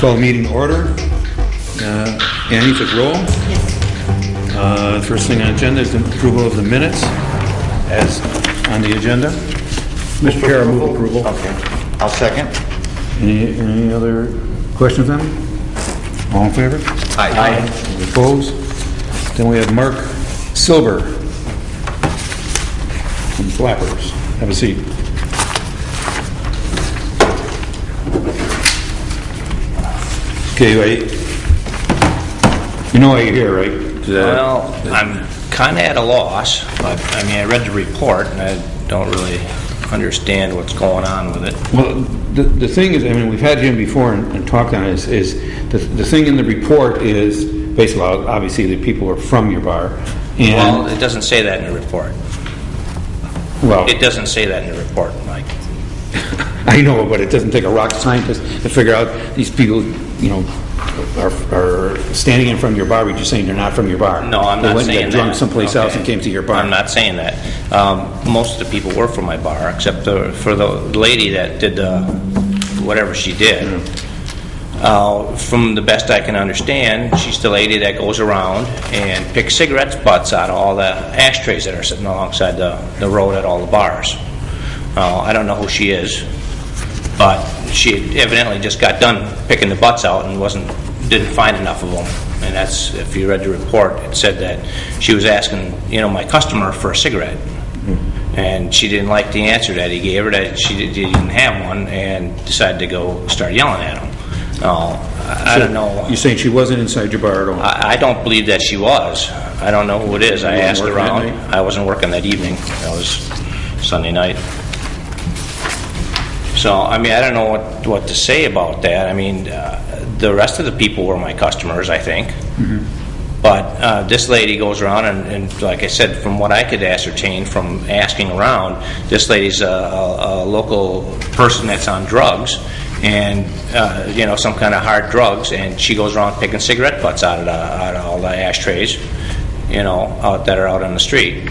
Call the meeting to order. Annie, take roll. First thing on the agenda is the approval of the minutes as on the agenda. Mr. Chair, I move approval. Okay. I'll second. Any other questions on them? All in favor? Aye. Any opposed? Then we have Mark Silver from Flappers. Have a seat. Okay, wait. You know why you're here, right? Well, I'm kind of at a loss, but I mean, I read the report and I don't really understand what's going on with it. Well, the thing is, I mean, we've had him before and talked on it, is the thing in the report is basically, obviously, the people are from your bar. And, Well, it doesn't say that in the report. well, It doesn't say that in the report, Mike. I know, but it doesn't take a rocket scientist to figure out these people, you know, are standing in front of your bar, but you're saying they're not from your bar. No, I'm They not went and saying got drunk that. someplace else Okay. and came to your bar. I'm not saying that. Most of the people were from my bar, except for the lady that did whatever she did. From the best I can understand, she's the lady that goes around and picks cigarettes butts out of all the ashtrays that are sitting alongside the road at all the bars. I don't know who she is, but she evidently just got done picking the butts out and didn't find enough of them. And that's, if you read the report, it said that she was asking, my customer for a cigarette. And she didn't like the answer that he gave her, that she didn't have one, and decided to go start yelling at him. I don't know. You're saying she wasn't inside your bar at all? I don't believe that she was. I don't know who it is. I asked working that around. night? I wasn't working that evening. That was Sunday night. So, I mean, I don't know what to say about that. I mean, the rest of the people were my customers, I think. Mm-hmm. But this lady goes around, and like I said, from what I could ascertain from asking around, this lady's a local person that's on drugs, and some kind of hard drugs, and she goes around picking cigarette butts out of all the ashtrays, that are out on the street,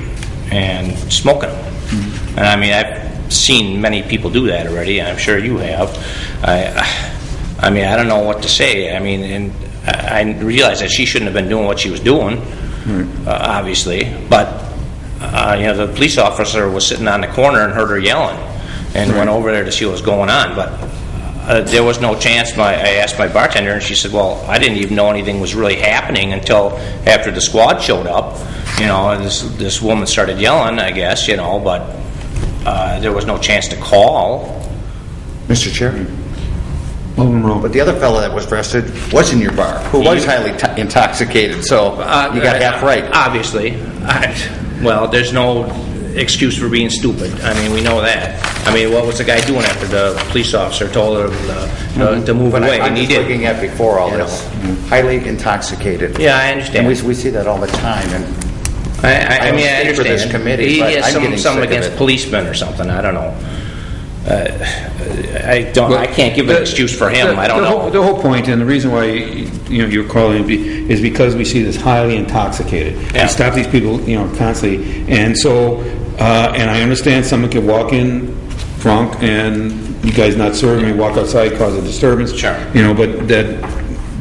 and smoking them. Mm-hmm. And I mean, I've seen many people do that already, and I'm sure you have. I mean, I don't know what to say. I mean, and I realize that she shouldn't have been doing what she was doing, obviously, but the police officer was sitting on the corner and heard her yelling, and went over there to see what was going on. But there was no chance. I asked my bartender, and she said, "Well, I didn't even know anything was really happening until after the squad showed up. This woman started yelling, I guess, but there was no chance to call." Mr. Chair? But But the other fellow that was arrested was in your bar, who was highly intoxicated, so you got half right. Obviously. Well, there's no excuse for being stupid. I mean, we know that. I mean, what was the guy doing after the police officer told her to move But away? I'm And he just did. looking at before all You this. Highly intoxicated. Yeah, I And understand. we see that all the time, and I mean, I don't speak for understand. this committee, He but has I'm getting something sick of against it. policemen or something. I don't know. I can't give an excuse for him. I don't know. The whole point, and the reason why you're calling is because we see this highly intoxicated. Yeah. We stop these people, constantly, and so and I understand someone could walk in drunk and you guys not serve me, walk outside, cause a disturbance. Sure. But that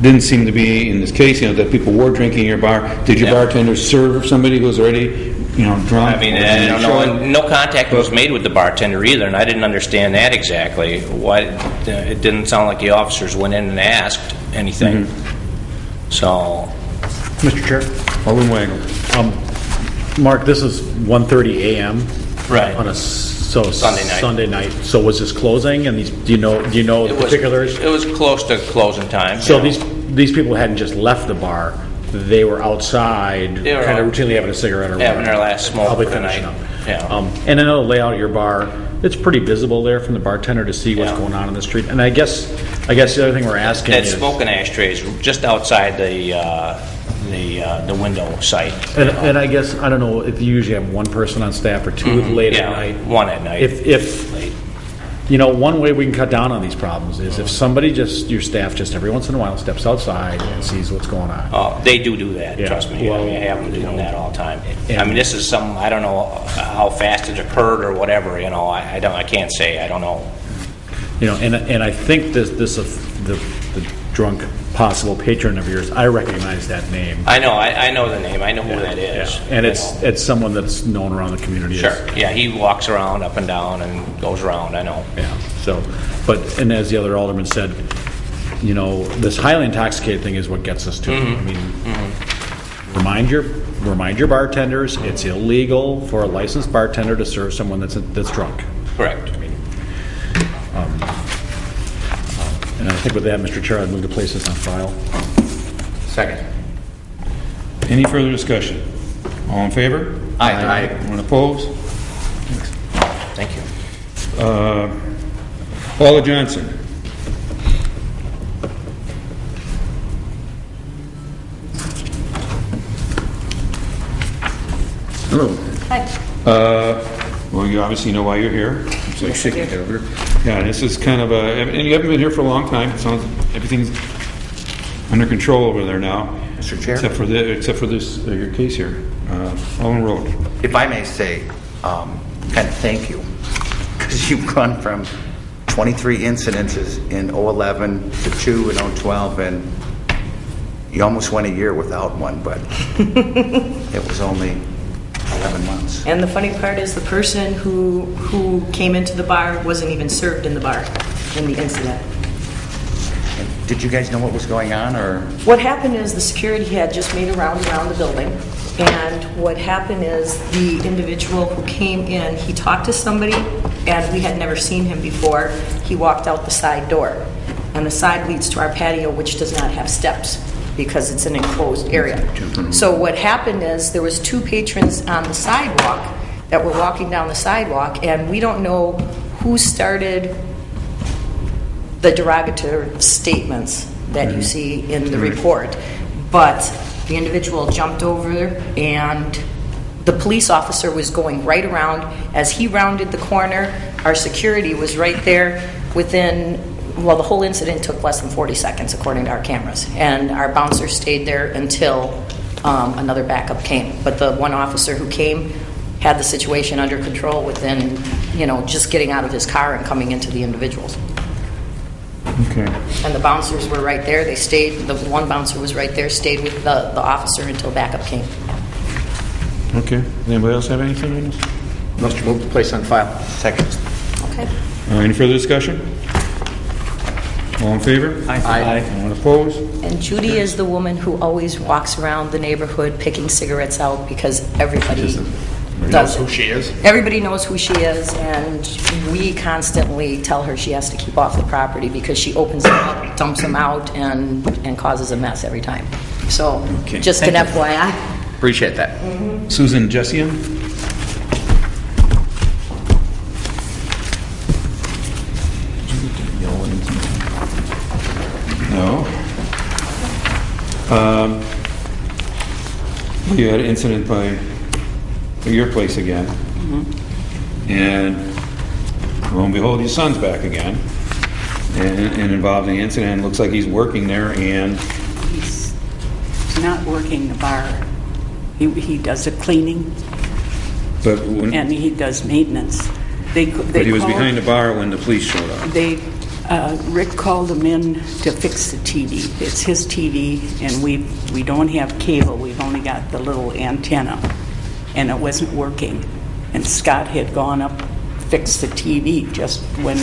didn't seem to be in this case. That people were drinking in your bar. Did your Yeah. bartender serve somebody who was already drunk? I mean, no contact was made with the bartender either, and I didn't understand that exactly. Why it didn't sound like the officers went in and asked anything. So, Mr. Chair? Alderman Wago. Mark, this is 1:30 a.m. right. on a Sunday night. Sunday night. So was this closing? And do you know the particulars? It was close to closing time. So these people hadn't just left the bar; they were outside, They were kind of out. routinely having a cigarette or Having whatever. their last smoke Probably for the finishing night. up. Yeah. And I know the layout of your bar; it's pretty visible there from the bartender to see what's Yeah. going on in the street. And I guess the other thing we're asking That is, smoking ashtrays just outside the window site. and I guess I don't know if you usually have one person on staff or two late at night. One at night. If Late. one way we can cut down on these problems is if somebody your staff just every once in a while steps outside and sees what's going on. They do that, Yeah. trust me. Well, I have them doing that all the time. and- I mean, this is some, I don't know how fast it occurred or whatever, I can't say, I don't know. And I think the drunk possible patron of yours, I recognize that name. I know the name, I know who that is. Yeah. And it's someone that's known around the community. Sure, yeah, he walks around up and down and goes around, I know. Yeah, so, and as the other alderman said, you know, this highly intoxicated thing is what gets us to it. I mean, remind your bartenders, it's illegal for a licensed bartender to serve someone that's drunk. Correct. I mean, and I think with that, Mr. Chair, I'd move to place this on file. Second. Any further discussion? All in favor? Aye. Anyone opposed? Thank you. Paula Johnson. Hello. Hi. Well, you obviously know why you're here. It's like shaking it over. Yeah, this is kind of and you haven't been here for a long time. It sounds everything's under control over there now. Mr. Chair? Except for this, your case here, Allen Road. If I may say, kind of thank you, because you've gone from 23 incidences in 2011 to 2 in 2012, and you almost went a year without one, but it was only 11 months. And the funny part is the person who came into the bar wasn't even served in the bar in the incident. And did you guys know what was going on, or? What happened is the security had just made a round around the building, and what happened is the individual who came in, he talked to somebody, and we had never seen him before. He walked out the side door, and the side leads to our patio, which does not have steps because it's an enclosed area. So what happened is there was 2 patrons on the sidewalk that were walking down the sidewalk, and we don't know who started the derogatory statements that you see in the report, but the individual jumped over and the police officer was going right around. As he rounded the corner, our security was right there within, well, the whole incident took less than 40 seconds according to our cameras, and our bouncer stayed there until another backup came. But the one officer who came had the situation under control within, just getting out of his car and coming into the individuals. Okay. And the bouncers were right there. They stayed. The one bouncer was right there, stayed with the officer until backup came. Okay. Anybody else have anything on this? Must move to place on file. Second. Okay. Any further discussion? All in favor? Aye. Anyone opposed? And Judy is the woman who always walks around the neighborhood picking cigarettes out because everybody does who she is. Everybody knows who she is, and we constantly tell her she has to keep off the property because she opens them up, dumps them out, and causes a mess every time. So, Okay. just an FYI. Appreciate that. Susan Jessian? No. You had an incident by your place again. And lo and behold, your son's back again. And involved in the incident. Looks like he's working there, and He's not working the bar. He does the cleaning but when, and he does maintenance. but he was behind the bar when the police showed up. Rick called him in to fix the TV. It's his TV, and we don't have cable. We've only got the little antenna, and it wasn't working. And Scott had gone up, fixed the TV just when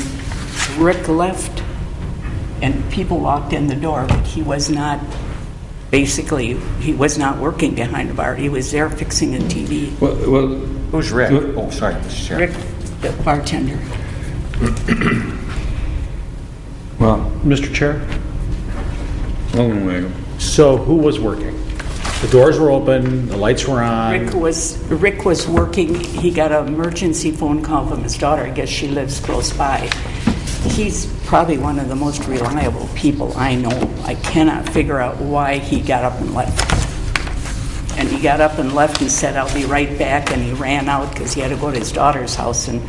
Rick left, and people walked in the door, but he was not. Basically, he was not working behind the bar. He was there fixing a TV. Well, Who's Rick? Oh, sorry, Mr. Chair. Rick, the bartender. well, Mr. Chair? Alderman Weigel. So who was working? The doors were open, the lights were on. Rick was working. He got an emergency phone call from his daughter. I guess she lives close by. He's probably one of the most reliable people I know. I cannot figure out why he got up and left. And he got up and left and said, "I'll be right back," and he ran out because he had to go to his daughter's house. And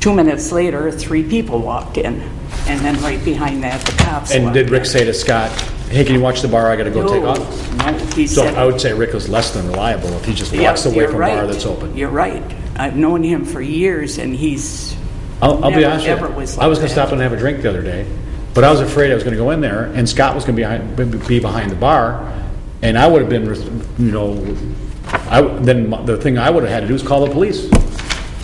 2 minutes later, 3 people walked in. And then right behind that, the cops And walked did Rick in. say to Scott, "Hey, can you watch the bar? I got to go take off"? No, he So said... I would say Rick was less than reliable if he just Yeah, walks away you're from a bar right. that's open. You're right. I've known him for years, and he's... I'll be never, honest with ever you. was I was going like to that. stop and have a drink the other day. But I was afraid I was going to go in there, and Scott was going to be behind the bar, and I would have been, you know, then the thing I would have had to do is call the police.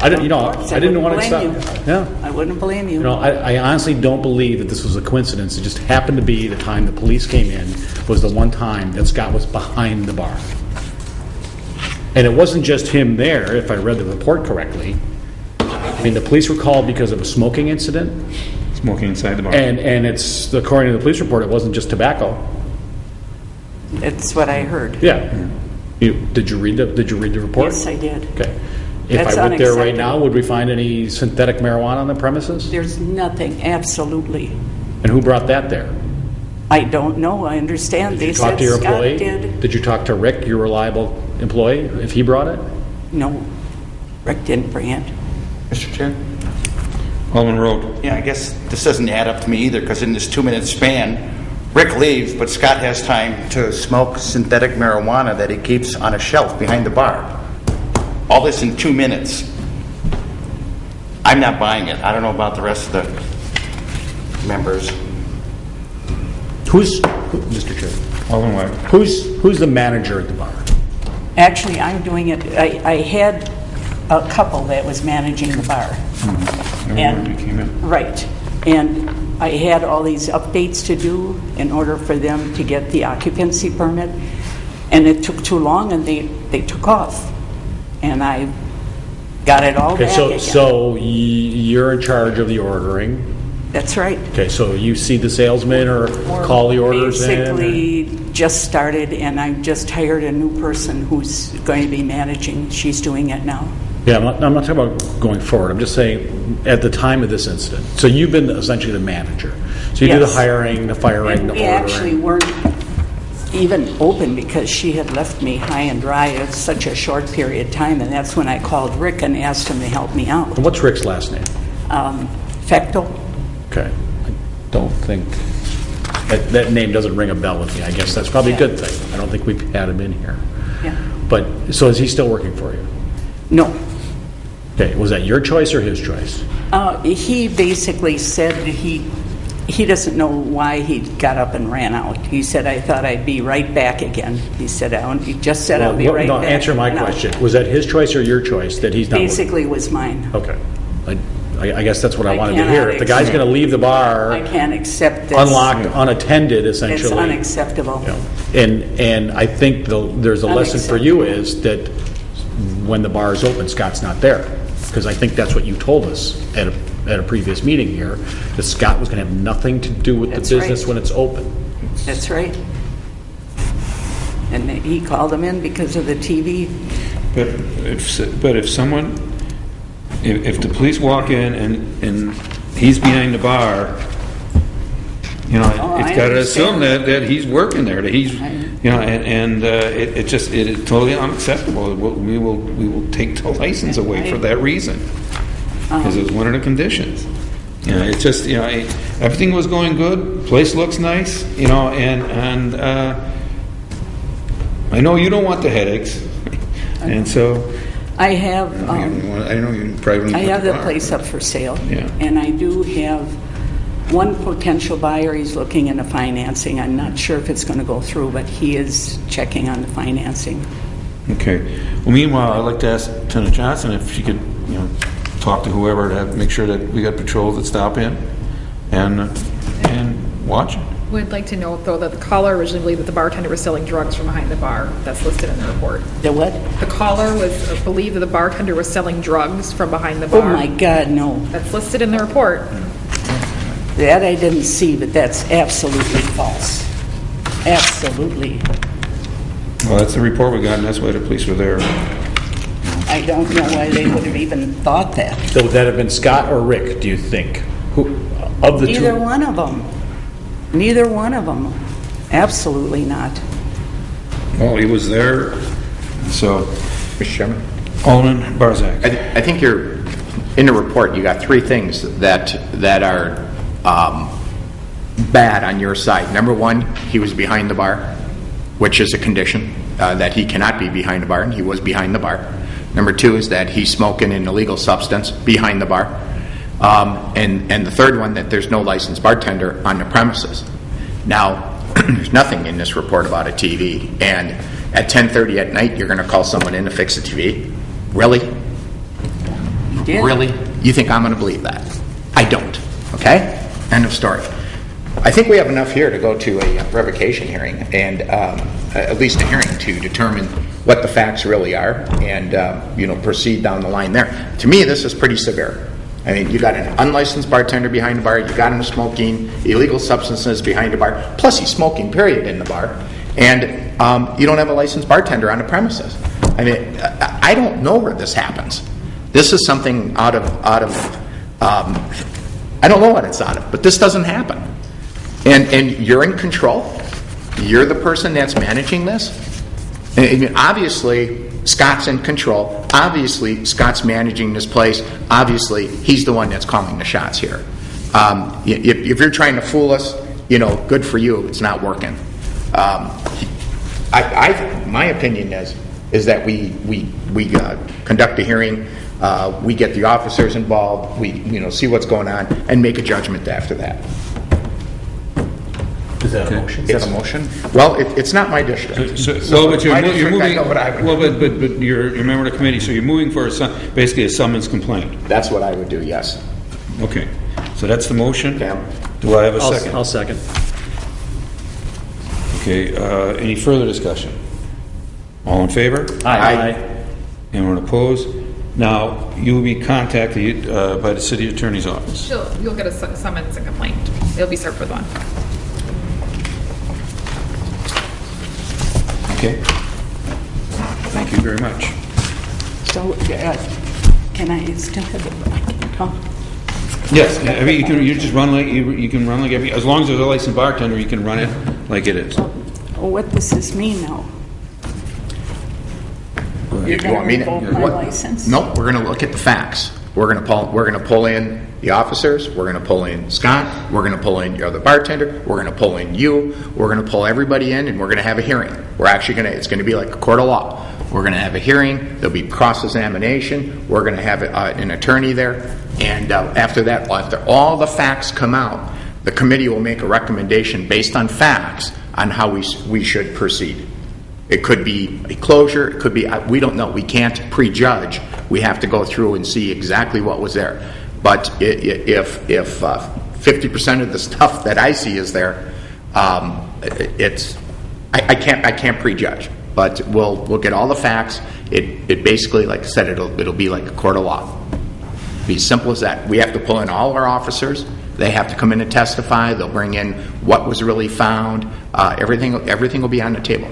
I didn't, you know, I didn't want to stop. Yeah. I wouldn't blame you. You know, I honestly don't believe that this was a coincidence. It just happened to be the time the police came in was the one time that Scott was behind the bar. And it wasn't just him there, if I read the report correctly. I mean, the police were called because of a smoking incident. Smoking inside the bar. And it's, according to the police report, it wasn't just tobacco. That's what I heard. Yeah. Did you read the report? Yes, I did. Okay. If That's I went there right now, unacceptable. would we find any synthetic marijuana on the premises? There's nothing, absolutely. And who brought that there? I don't know, I understand. Did They you talk said to your Scott employee? did. Did you talk to Rick, your reliable employee, if he brought it? No, Rick didn't bring it. Mr. Chair? Alderman Road. Yeah, I guess this doesn't add up to me either, because in this 2-minute span, Rick leaves, but Scott has time to smoke synthetic marijuana that he keeps on a shelf behind the bar. All this in 2 minutes. I'm not buying it. I don't know about the rest of the members. Mr. Chair, Alderman Weigel. who's the manager at the bar? Actually, I'm doing it, I had a couple that was managing the bar. Everyone who came in. Right. And I had all these updates to do in order for them to get the occupancy permit. And it took too long, and they took off. And I got it all Okay, back so again. you're in charge of the ordering. That's right. Okay, so you see the salesman or call the orders in? Basically, just started, and I just hired a new person who's going to be managing. She's doing it now. Yeah, I'm not talking about going forward. I'm just saying at the time of this incident. So you've been essentially the manager. So you do the Yes. hiring, the firing, And the we ordering. actually weren't even open because she had left me high and dry in such a short period of time, and that's when I called Rick and asked him to help me out. And what's Rick's last name? Fechtel? Okay. I don't think, that name doesn't ring a bell with me. I guess that's probably a good thing. I don't think we've had him in here. Yeah. But, so is he still working for you? No. Okay, was that your choice or his choice? He basically said he doesn't know why he got up and ran out. He said, I thought I'd be right back again. He said, he just said I'll be right No, back. answer my No. question. Was that his choice or your choice that he's not working? Basically was mine. Okay. I guess that's what I I wanted to hear. cannot If the guy's accept- going to leave the bar I can't accept this. unlocked, unattended, It's essentially. unacceptable. you know, And I think there's a lesson for you is that when the bar is open, Scott's not there. Because I think that's what you told us at a previous meeting here, that Scott was going to have nothing to do with the That's business right. when it's open. That's right. And he called him in because of the TV. But if someone, if the police walk in and he's behind the bar, you know, Oh, it's I got to assume understand. that he's working there, that he's, you know, and it is totally unacceptable. We will take the license away for that reason, because it was one of the conditions. You know, it's just, you know, everything was going good, place looks nice, you know, and I know you don't want the headaches, and so. I have, I know you probably. I went have to the bar. place up for sale. Yeah. And I do have one potential buyer. He's looking into financing. I'm not sure if it's going to go through, but he is checking on the financing. Okay. Well, meanwhile, I'd like to ask Lieutenant Johnson if she could, you know, talk to whoever to make sure that we got patrols that stop in and watch. Would like to note, though, that the caller originally believed that the bartender was selling drugs from behind the bar. That's listed in the report. The what? The caller was believed that the bartender was selling drugs from behind the bar. Oh, my God, no. That's listed in the report. That I didn't see, but that's absolutely false. Absolutely. Well, that's the report we got, and that's why the police were there. I don't know why they would have even thought that. So would that have been Scott or Rick, do you think? Who, of the two? Neither one of them. Neither one of them. Absolutely not. Well, he was there, so. Mr. Chairman? Alderman Barzak. I think you're, in the report, you got three things that are bad on your side. Number one, he was behind the bar, which is a condition that he cannot be behind the bar, and he was behind the bar. Number two is that he's smoking an illegal substance behind the bar. And the third one, that there's no licensed bartender on the premises. Now, there's nothing in this report about a TV, and at 10:30 at night, you're going to call someone in to fix a TV? Really? did. Really? You think I'm going to believe that? I don't. Okay? End of story. I think we have enough here to go to a revocation hearing, and at least a hearing to determine what the facts really are, and proceed down the line there. To me, this is pretty severe. I mean, you got an unlicensed bartender behind the bar, you got him smoking illegal substances behind the bar, plus he's smoking, period, in the bar, and you don't have a licensed bartender on the premises. I mean, I don't know where this happens. This is something out of I don't know what it's out of, but this doesn't happen. And you're in control. You're the person that's managing this. I mean, obviously, Scott's in control. Obviously, Scott's managing this place. Obviously, he's the one that's calling the shots here. If you're trying to fool us, good for you. It's not working. My opinion is that we conduct a hearing. We get the officers involved. We see what's going on and make a judgment after that. Is that a motion? Is that a motion? Well, it's not my district. But you're My district, moving. I know what I would do. Well, but you're a member of the committee, so you're moving for basically a summons complaint. That's what I would do, yes. Okay, so that's the motion. Okay. Do I have a second? I'll second. Okay. Any further discussion? All in favor? Aye. Anyone opposed? Now you will be contacted by the city attorney's office. You'll get a summons and complaint. It'll be served with one. Okay. Thank you very much. So, can I still have it? I can talk. Yes, I mean you just run like you can run like as long as there's a licensed bartender, you can run it like it is. What does this mean now? You're You want me going to to? revoke my license? Nope, we're going to look at the facts. We're going to pull in the officers. We're going to pull in Scott. We're going to pull in your other bartender. We're going to pull in you. We're going to pull everybody in, and we're going to have a hearing. It's going to be like a court of law. We're going to have a hearing. There'll be cross-examination. We're going to have an attorney there, and after that, after all the facts come out, the committee will make a recommendation based on facts on how we should proceed. It could be a closure. It could be, we don't know. We can't prejudge. We have to go through and see exactly what was there. But if 50% of the stuff that I see is there, I can't prejudge. But we'll get all the facts. It basically, like I said, it'll be like a court of law. Be as simple as that. We have to pull in all of our officers. They have to come in and testify. They'll bring in what was really found. Everything will be on the table.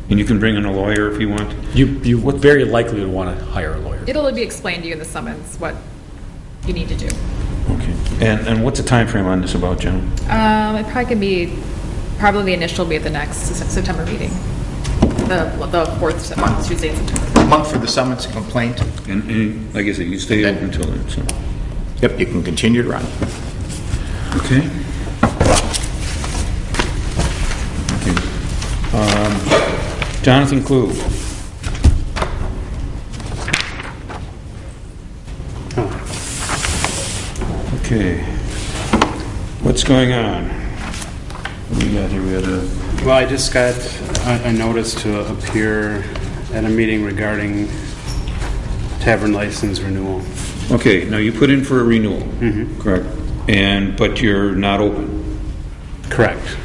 And you can bring in a lawyer if you want. You very likely would want to hire a lawyer. It'll be explained to you in the summons what you need to do. Okay. And what's the time frame on this about, John? It probably the initial will be at the next September meeting. The fourth Tuesday in September. A month for the summons and complaint. And like I said, you stay open until then. So. Yep, you can continue to run. Okay. Jonathan Klug. Okay. What's going on? What do we got here? We had Well, I just got a notice to appear at a meeting regarding tavern license renewal. Okay, now you put in for a renewal, correct? But you're not open. Correct.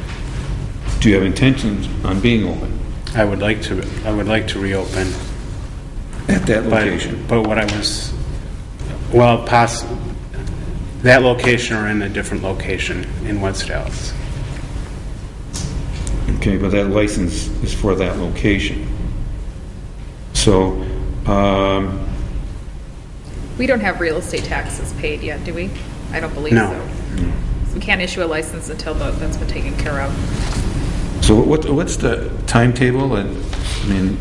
Do you have intentions on being open I would like to reopen. at that location? But what I was, that location or in a different location in West Dallas. Okay, but that license is for that location. So, We don't have real estate taxes paid yet, do we? I don't believe No. so. So we can't issue a license until that's been taken care of. so what's the timetable? And I mean,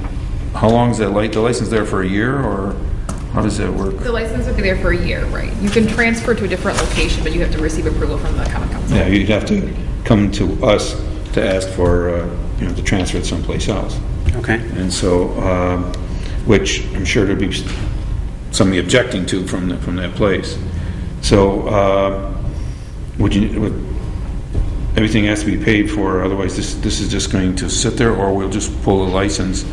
how long is that the license there for a year, or how does that work? The license would be there for a year, right? You can transfer to a different location, but you have to receive approval from the common council. Yeah, you'd have to come to us to ask for, to transfer it someplace else. Okay. And so, which I'm sure there'd be somebody objecting to from that place. So, everything has to be paid for, otherwise this is just going to sit there, or we'll just pull a license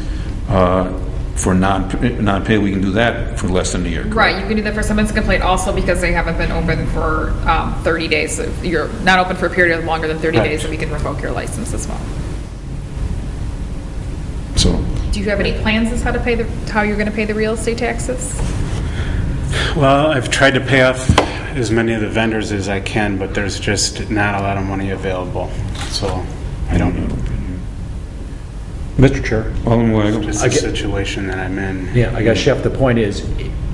for non-pay. We can do that for less than a year. Right, you can do that for someone's complaint also because they haven't been open for 30 days. So if you're not open for a period of longer than 30 days, then we can revoke your license as well. So, Do you have any plans as how you're going to pay the real estate taxes? Well, I've tried to pay off as many of the vendors as I can, but there's just not a lot of money available. So I don't know. Mr. Chair. Alderman Weigel. Just the situation that I'm in. Yeah, I guess, Chef, the point is,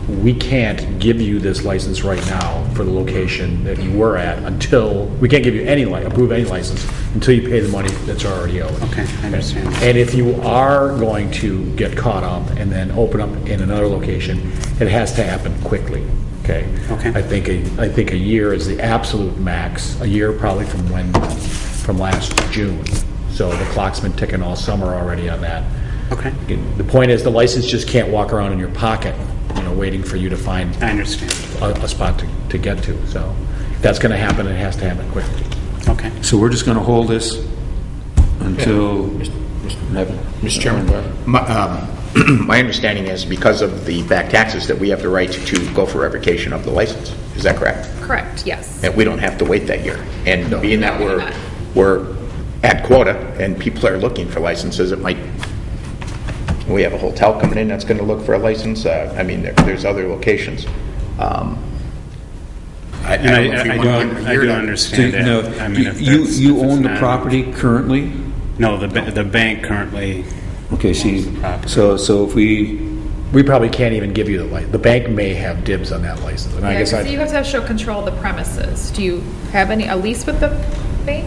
we can't give you this license right now for the location that you were at until, we can't give you approve any license until you pay the money that's already owed. Okay, I understand. And if you are going to get caught up and then open up in another location, it has to happen quickly, okay? Okay. I think a year is the absolute max, a year probably from last June. So the clock's been ticking all summer already on that. Okay. The point is, the license just can't walk around in your pocket, waiting for you to find I understand. a spot to get to. So if that's going to happen, it has to happen quickly. Okay. So we're just going to hold this until... Mr. Chairman, my understanding is because of the back taxes that we have the right to go for revocation of the license. Is that correct? Correct, yes. And we don't have to wait that year. And being that we do not. we're at quota and people are looking for licenses, it might... We have a hotel coming in that's going to look for a license. There's other locations. I don't know if you want to give them a I year do to- understand that. No, I mean, if you that's- you if it's own the not- property currently? No, the bank currently. Okay, see, Property. so if We probably can't even give you the license. The bank may have dibs on that license. And I Yeah, guess because you have to show control of the premises. Do you have a lease with the bank?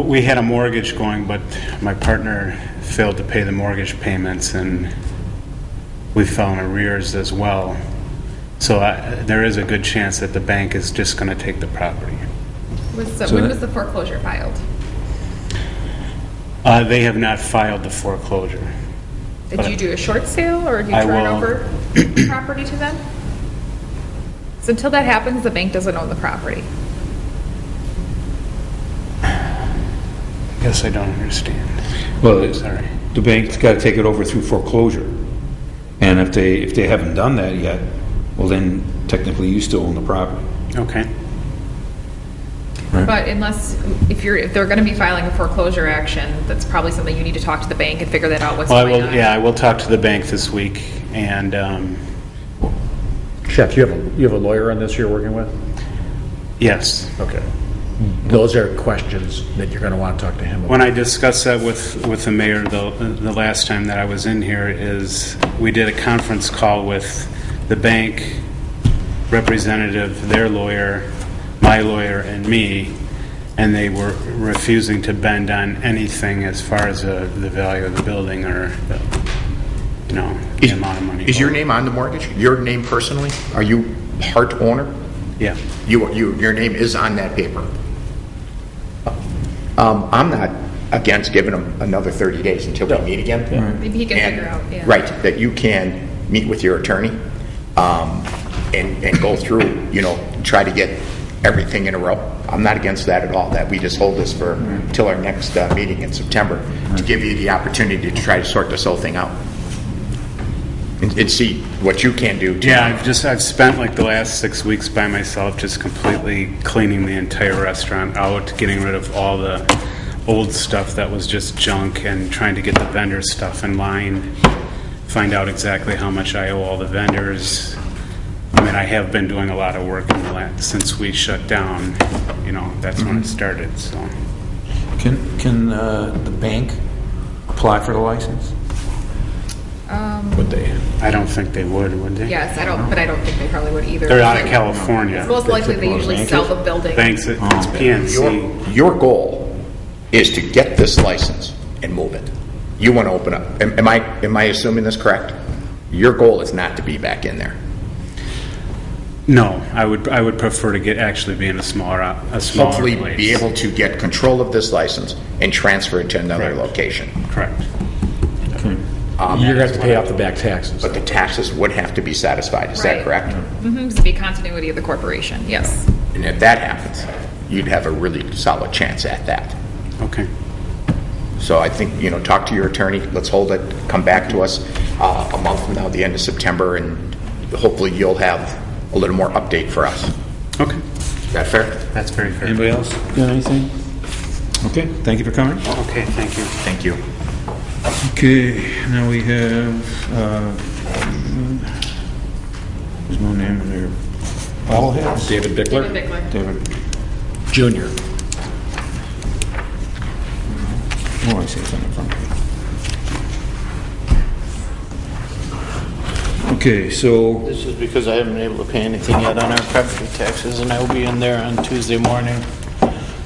We had a mortgage going, but my partner failed to pay the mortgage payments, and we fell in arrears as well. So there is a good chance that the bank is just going to take the property. When was the foreclosure filed? They have not filed the foreclosure. Did you do a short sale, or did you I turn will. over the property to them? So until that happens, the bank doesn't own the property. Guess I don't understand. well, Sorry. the bank's got to take it over through foreclosure, and if they haven't done that yet, well then technically you still own the property. Okay. But if they're going to be filing a foreclosure action, that's probably something you need to talk to the bank and figure that out, what's Well, going on. I will talk to the bank this week, and Chef, you have a lawyer on this you're working with? yes. Okay. Those are questions that you're going to want to talk to him about. When I discussed that with the mayor the last time that I was in here, is we did a conference call with the bank representative, their lawyer, my lawyer, and me, and they were refusing to bend on anything as far as the value of the building or the amount of money. Is your name on the mortgage? Your name personally? Are you part owner? Yeah. Your name is on that paper. I'm not against giving them another 30 days until we meet again. Maybe he can And- figure out, yeah. Right, that you can meet with your attorney and go through, try to get everything in a row. I'm not against that at all, that we just hold this till our next meeting in September to give you the opportunity to try to sort this whole thing out and see what you can do. Yeah, I've spent like the last 6 weeks by myself just completely cleaning the entire restaurant out, getting rid of all the old stuff that was just junk and trying to get the vendor stuff in line, find out exactly how much I owe all the vendors. I mean, I have been doing a lot of work since we shut down, that's when it started, so. Can the bank apply for the license? Would they? I don't think they would they? Yes, but I don't think they probably would either. They're out of California. It's most likely they usually sell the building. Thanks, it's PNC. Your goal is to get this license and move it. You want to open up. Am I assuming this correct? Your goal is not to be back in there. No, I would prefer to actually be in a smaller Hopefully place. be able to get control of this license and transfer it to another location. Correct. You're going to have to pay off the back taxes. But the taxes would have to be satisfied, is that Right. correct? Mm-hmm, to be continuity of the corporation, yes. And if that happens, you'd have a really solid chance at that. Okay. So I think, talk to your attorney, let's hold it, come back to us a month from now, the end of September, and hopefully you'll have a little more update for us. Okay. Is that fair? That's very fair. Anybody else got anything? Okay, thank you for coming. Okay, thank you. Thank you. Okay, now we have, there's no name in there. Bobbleheads? David Bickler? David Bickler. David, Junior. oh, I see it's on the front page. Okay, so, This is because I haven't been able to pay anything yet on our property taxes, and I will be in there on Tuesday morning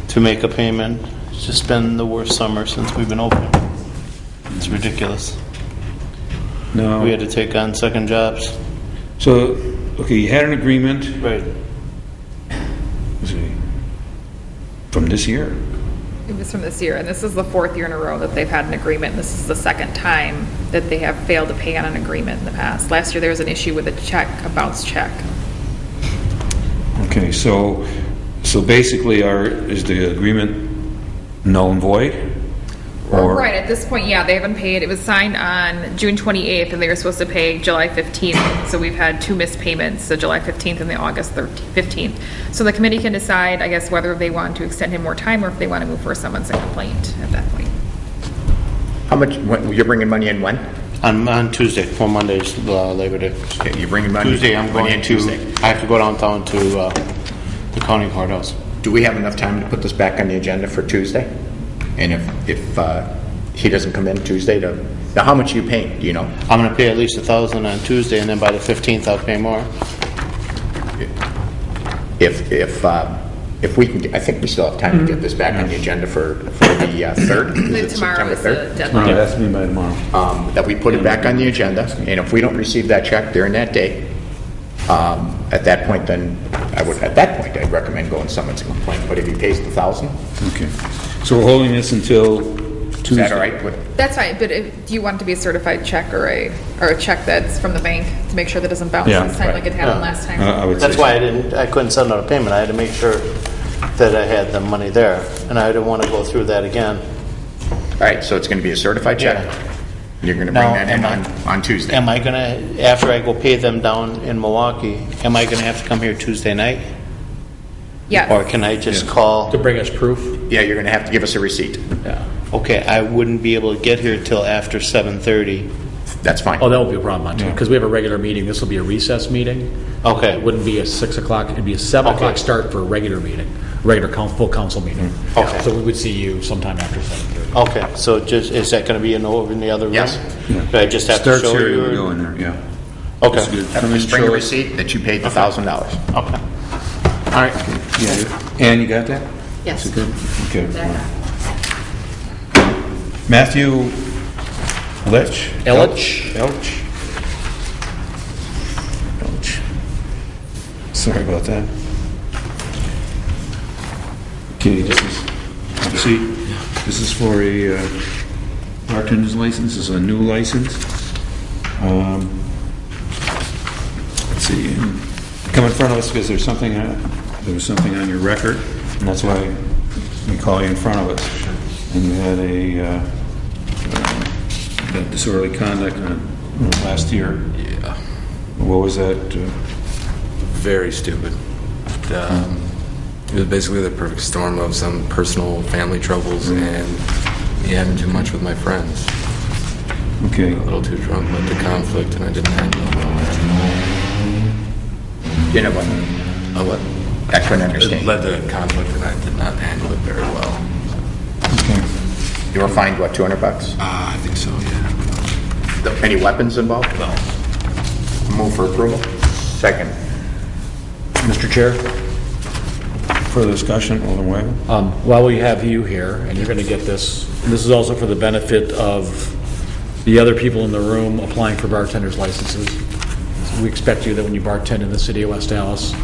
to make a payment. It's just been the worst summer since we've been open. It's ridiculous. now, We had to take on second jobs. so, okay, you had an agreement, Right. let's see, from this year? It was from this year, and this is the 4th year in a row that they've had an agreement. This is the second time that they have failed to pay on an agreement in the past. Last year, there was an issue with a check, a bounced check. Okay, so basically is the agreement null and void? Or- Right, at this point, yeah, they haven't paid. It was signed on June 28th, and they were supposed to pay July 15th. So we've had 2 missed payments, the July 15th and the August 15th. So the committee can decide, I guess, whether they want to extend him more time or if they want to move for a summons and complaint at that point. How much, you're bringing money in when? On Tuesday, well, Monday's Labor Day. Okay, you're bringing money. Tuesday, I'm money going in to, Tuesday. I have to go downtown to the county courthouse. Do we have enough time to put this back on the agenda for Tuesday? And if he doesn't come in Tuesday now how much are you paying, do you know? I'm going to pay at least $1,000 on Tuesday, and then by the 15th, I'll pay more. If we can, I think we still have time to get this back on the agenda for the 3rd. Is it Tomorrow September is 3rd? the deadline. No, that's me by tomorrow. That we put it back on the agenda, and if we don't receive that check during that day, at that point, then I'd recommend going summons and complaint. But if he pays the $1,000, Okay, so we're holding this until is Tuesday? that all right? That's fine, but do you want it to be a certified check or a check that's from the bank to make sure that it doesn't bounce Yeah, this time right. like it happened last time? I would say That's so. why I couldn't send out a payment. I had to make sure that I had the money there, and I didn't want to go through that again. All right, so it's going to be a certified check? Yeah. You're going to bring Now, that in am on Tuesday? Am I gonna, after I go pay them down in Milwaukee, am I gonna have to come here Tuesday night? Yes. Or can I just call? To bring us proof? Yeah, you're going to have to give us a receipt. Yeah. Okay, I wouldn't be able to get here till after 7:30. That's fine. Oh, that won't be a problem on Tuesday, because we have a regular meeting. This will be a recess meeting. Okay. It wouldn't be a 6 o'clock, it'd be a 7 Okay. o'clock start for a regular meeting, regular full council meeting. Okay. So we would see you sometime after 7:30. Okay, so is that gonna be over in the other room? Yes. Do I just have to Starts show here, you? you go in there, yeah. Okay, That's good. Come in, Just bring a show us. receipt that you paid the $1,000. okay. All right. Yeah, Ann, you got that? Yes. Good, okay. Matthew Elch? Elch. Elch. Sorry about that. Okay, this is for a bartender's license. This is a new license. Let's see, come in front of us because there was something on your record, and that's why we call you in front of us. And you had that disorderly conduct last year. Yeah, What was that? very stupid. It was basically the perfect storm of some personal family troubles and me having too much with my friends. Okay. A little too drunk, led to conflict, and I didn't handle it well. You know what? What? I couldn't It understand. led to conflict, and I did not handle it very well. Okay. You were fined, what, $200? I think so, yeah. Any weapons involved? No. Move for approval? Second. Mr. Chair, Further discussion, Alderman Weigel? while we have you here, and you're going to get this, this is also for the benefit of the other people in the room applying for bartenders licenses. We expect you that when you bartend in the city of West Dallas,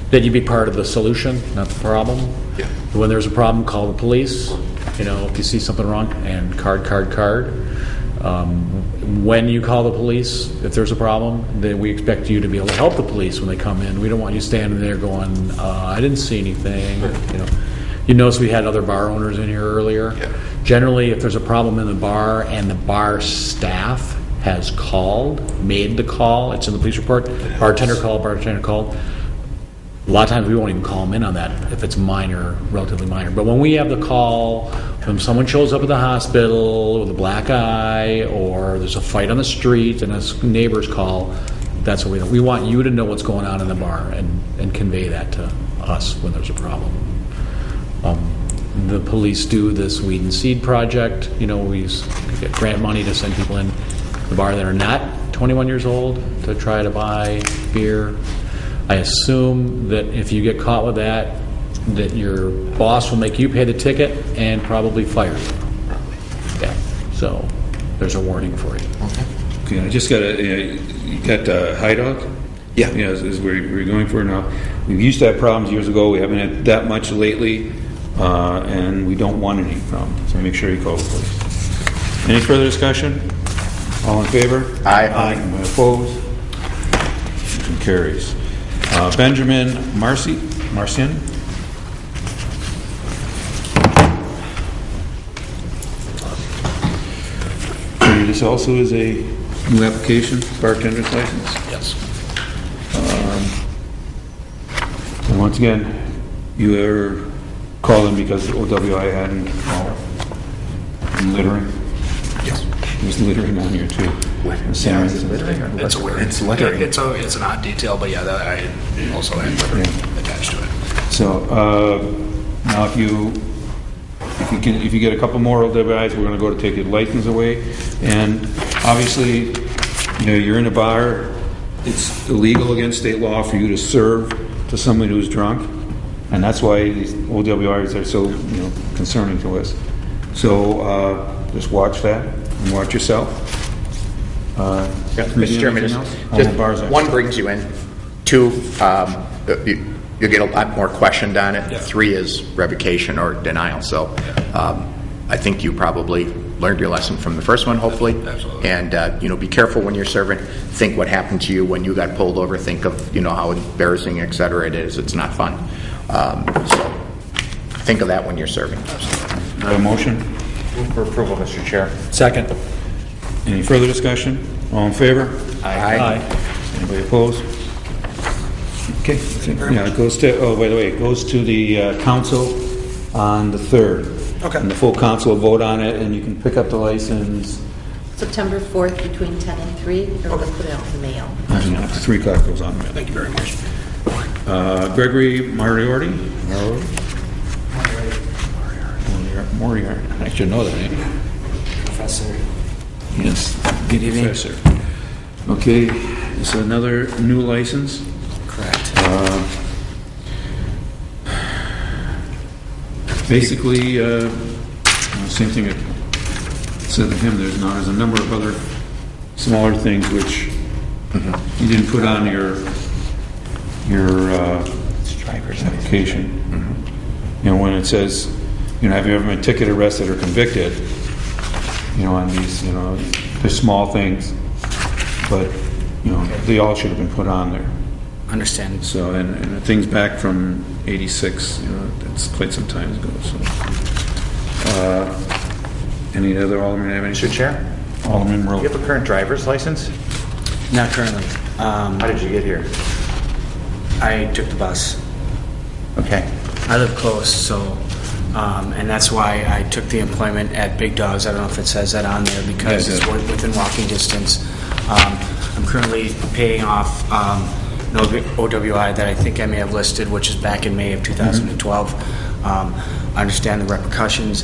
that you be part of the solution, not the problem. Yeah. When there's a problem, call the police. You know, if you see something wrong, and card. When you call the police, if there's a problem, then we expect you to be able to help the police when they come in. We don't want you standing there going, I didn't see anything. You notice we had other bar owners in here earlier. Generally, if there's a problem in the bar and the bar staff has made the call, it's in the police report, bartender called. A lot of times we won't even call them in on that if it's minor, relatively minor. But when we have the call, when someone shows up at the hospital with a black eye, or there's a fight on the street and a neighbor's call, that's what we do. We want you to know what's going on in the bar and convey that to us when there's a problem. The police do this Weed and Seed project. We get grant money to send people in the bar that are not 21 years old to try to buy beer. I assume that if you get caught with that your boss will make you pay the ticket and probably fire you. Yeah. So there's a warning for you. Okay, I just got you got High Dog? Yeah. Yeah, is where you're going for now. We used to have problems years ago. We haven't had that much lately, and we don't want any problems. So make sure you call the police. Any further discussion? All in favor? Aye. Anyone opposed? Motion carries. Benjamin Marcian? This also is a new application, bartender's license. Yes. And once again, you are calling because OWI hadn't littering? Yes. There's littering on here too. Is it littering? It's weird. It's littering. It's an odd detail, but yeah, I also had littering attached to it. So, now if you get a couple more OWIs, we're gonna go to take your license away. And obviously, you're in a bar, it's illegal against state law for you to serve to someone who's drunk. And that's why these OWIs are so, concerning to us. So, just watch that and watch yourself. Mr. Chairman, Bars are- one brings you in. Two, you get a lot more questioned on it. Yeah. Three is revocation or denial. So I think you probably learned your lesson from the first one, hopefully. Absolutely. And, be careful when you're serving. Think what happened to you when you got pulled over. Think of, how embarrassing, et cetera, it is. It's not fun. So think of that when you're serving. A motion? For approval, Mr. Chair. Second. Any further discussion? All in favor? Aye. Anybody opposed? Okay. Yeah, it goes to, by the way, it goes to the council on the 3rd. Okay. And the full council will vote on it, and you can pick up the license. September 4th between 10 and 3, or we'll put it out in the mail. 3 o'clock goes on. Thank you very much. Gregory Moriarty? Moriarty. I should know that name. Professor. Yes. Good evening. Professor. Okay, this is another new license. Correct. Basically, same thing it said to him, there's a number of other smaller things which you didn't put on your driver's application. When it says, have you ever been ticketed, arrested, or convicted, on these, they're small things, but, they all should have been put on there. Understand. So, and things back from 86, that's quite some time ago, so. Any other alderman have any? Mr. Chair, Alderman do Merle. you have a current driver's license? Not currently. How did you get here? I took the bus. Okay. I live close, so, and that's why I took the employment at Big Dogs. I don't know if it says that on there because Yeah, it it's does. within walking distance. I'm currently paying off an OWI that I think I may have listed, which is back in May of 2012. I understand the repercussions,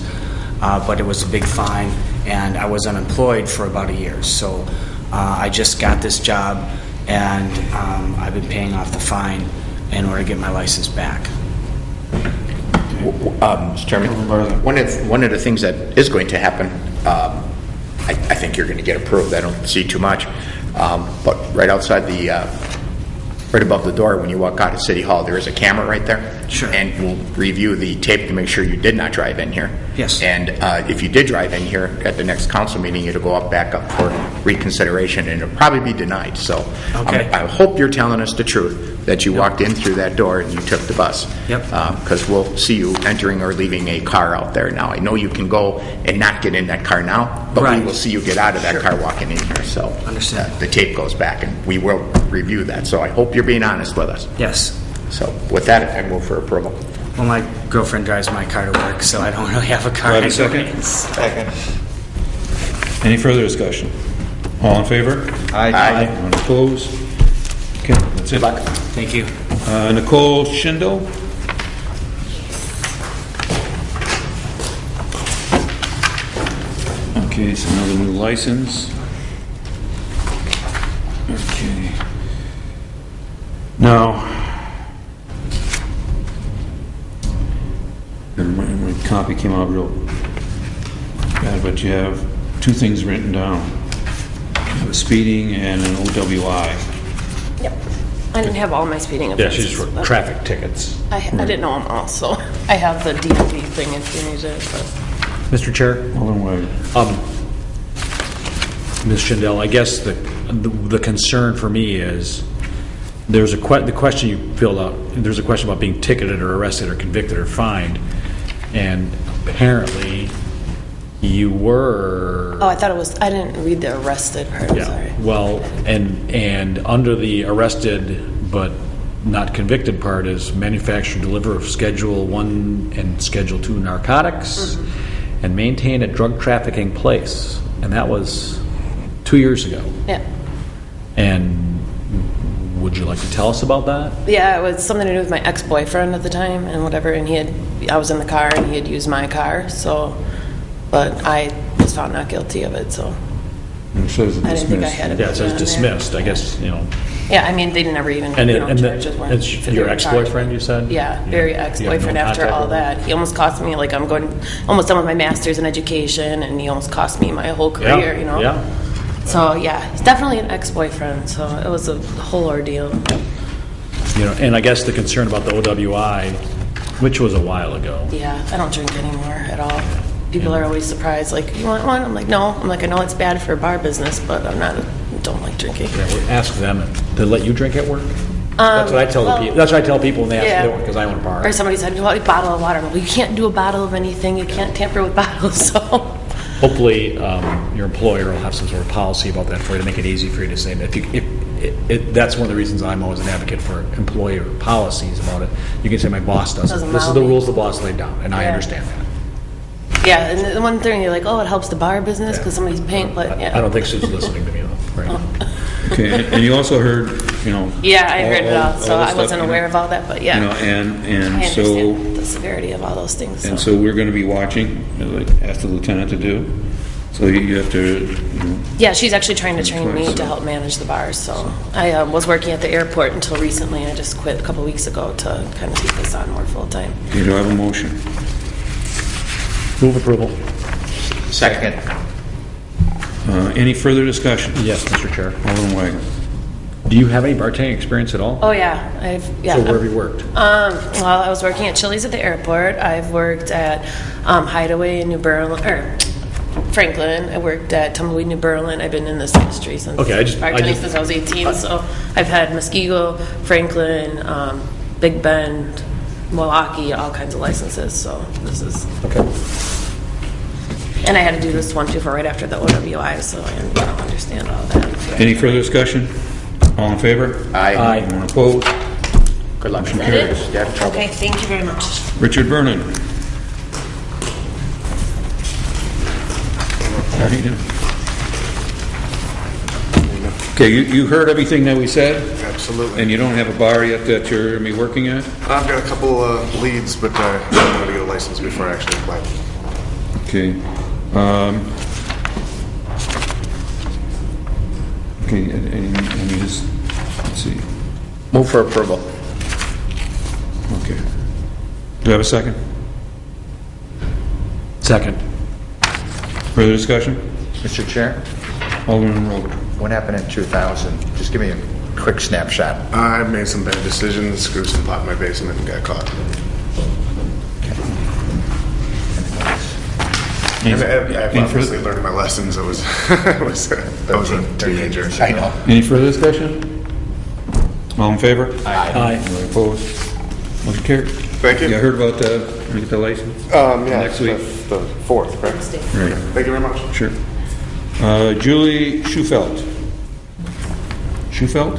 but it was a big fine, and I was unemployed for about a year. So I just got this job, and I've been paying off the fine in order to get my license back. Mr. Chairman, one of the things that is going to happen, I think you're going to get approved. I don't see too much. But right outside right above the door, when you walk out of City Hall, there is a camera right there. Sure. And we'll review the tape to make sure you did not drive in here. Yes. And if you did drive in here, at the next council meeting, it'll go back up for reconsideration, and it'll probably be denied. So Okay. I hope you're telling us the truth, that you walked in through that door and you took the bus. Yep. Because we'll see you entering or leaving a car out there now. I know you can go and not get in that car now, but we Right. will see you get out of that car walking in here. So Understand. the tape goes back, and we will review that. So I hope you're being honest with us. Yes. So with that, I move for approval. Well, my girlfriend drives my car to work, so I don't really have a car. Do I have a second? Second. Any further discussion? All in favor? Aye. Anyone opposed? Okay, that's it. Thank you. Nicole Schindel? Okay, so another new license. Okay. Now, my copy came out real bad, but you have two things written down. You have speeding and an OWI. Yep. I didn't have all my speeding Yeah, offenses. she's for but traffic tickets. I didn't know them all, so I have the DMV thing if you need it. But Mr. Chair? Alderman Weigl. Ms. Schindel, I guess the concern for me is, there's the question you filled out, there's a question about being ticketed or arrested or convicted or fined, and apparently you were... oh, I thought it was. I didn't read the arrested part. Yeah, Sorry. well, and under the arrested but not convicted part is manufacture, deliver of Schedule 1 and Schedule 2 narcotics, and maintain a drug trafficking place. And that was 2 years ago. Yeah. And would you like to tell us about that? Yeah, it was something to do with my ex-boyfriend at the time and whatever. And I was in the car and he had used my car. So, but I was found not guilty of it. So. It says I didn't think I had it. Yeah, it says on there. dismissed, I guess, you know. Yeah, I mean, they never even, And charges weren't. it's your ex-boyfriend, you said? Yeah, very ex-boyfriend no after contact all with him? that. He almost cost me, like, I'm almost done with my master's in education, and he almost cost me my whole career, you know? Yeah. So, yeah, he's definitely an ex-boyfriend, so it was a whole ordeal. You know, and I guess the concern about the OWI, which was a while ago. Yeah, I don't drink anymore at all. People are always surprised, like, you want one? I'm like, no. I'm like, I know it's bad for bar business, but don't like drinking. Yeah, well, ask them to let you drink at work. That's what I tell people. That's what I tell people when they ask me to because I own a bar. Or somebody said, well, a bottle of water. I'm like, well, you can't do a bottle of anything. You can't tamper with bottles, so. Hopefully, your employer will have some sort of policy about that for you to make it easy for you to say that. That's one of the reasons I'm always an advocate for employer policies about it. You can say my boss doesn't. This is the rules the boss laid down, and I understand that. Yeah, and the one thing you're like, oh, it helps the bar business because somebody's paying, but yeah. I don't think Sue's listening to me though. Right. Okay, and you also heard, you know... Yeah, I heard it all, so the I stuff, wasn't you know, aware of all that, but yeah. You know, and I so... understand the severity of all those things. And so we're going to be watching, like ask the lieutenant to do. So you have to... You know, Yeah, she's actually trying to train me Twice, to so. help manage the bars, so. I was working at the airport until recently. I just quit a couple weeks ago to kind of take this on more full-time. okay, do I have a motion? Move approval. Second. Any further discussion? Yes, Mr. Chair. Alderman Weigl. Do you have any bartending experience at all? Oh, yeah, yeah. So where have you worked? Well, I was working at Chili's at the airport. I've worked at Hideaway in New Berlin, or Franklin. I worked at Tumbleweed, New Berlin. I've been in this industry since bartending since I was 18. So I've had Muskego, Franklin, Big Bend, Milwaukee, all kinds of licenses. So this is okay. And I had to do this one too for right after the OWI, so I understand all that. Any further discussion? All in favor? Aye. Anyone opposed? Good luck. Motion carries. Get in trouble. Okay, thank you very much. Richard Vernon. How are you doing? Okay, you heard everything that we said? Absolutely. And you don't have a bar yet that you're going to be working at? I've got a couple leads, but I'm going to get a license before I actually apply. Okay. Okay, and just, let's see. Move for approval. Okay. Do I have a second? Second. Further discussion? Mr. Chair, Alderman Road. what happened in 2000? Just give me a quick snapshot. I made some bad decisions, screwed some pot in my basement, and got caught. I've obviously learned my lessons. I was a teenager. I know. Any further discussion? All in favor? Aye. Anyone opposed? Motion carried. Thank you. You heard about the license? Yeah, Next week? The 4th, correct? Right. Thank you very much. Sure. Julie Schufelt. Schufelt?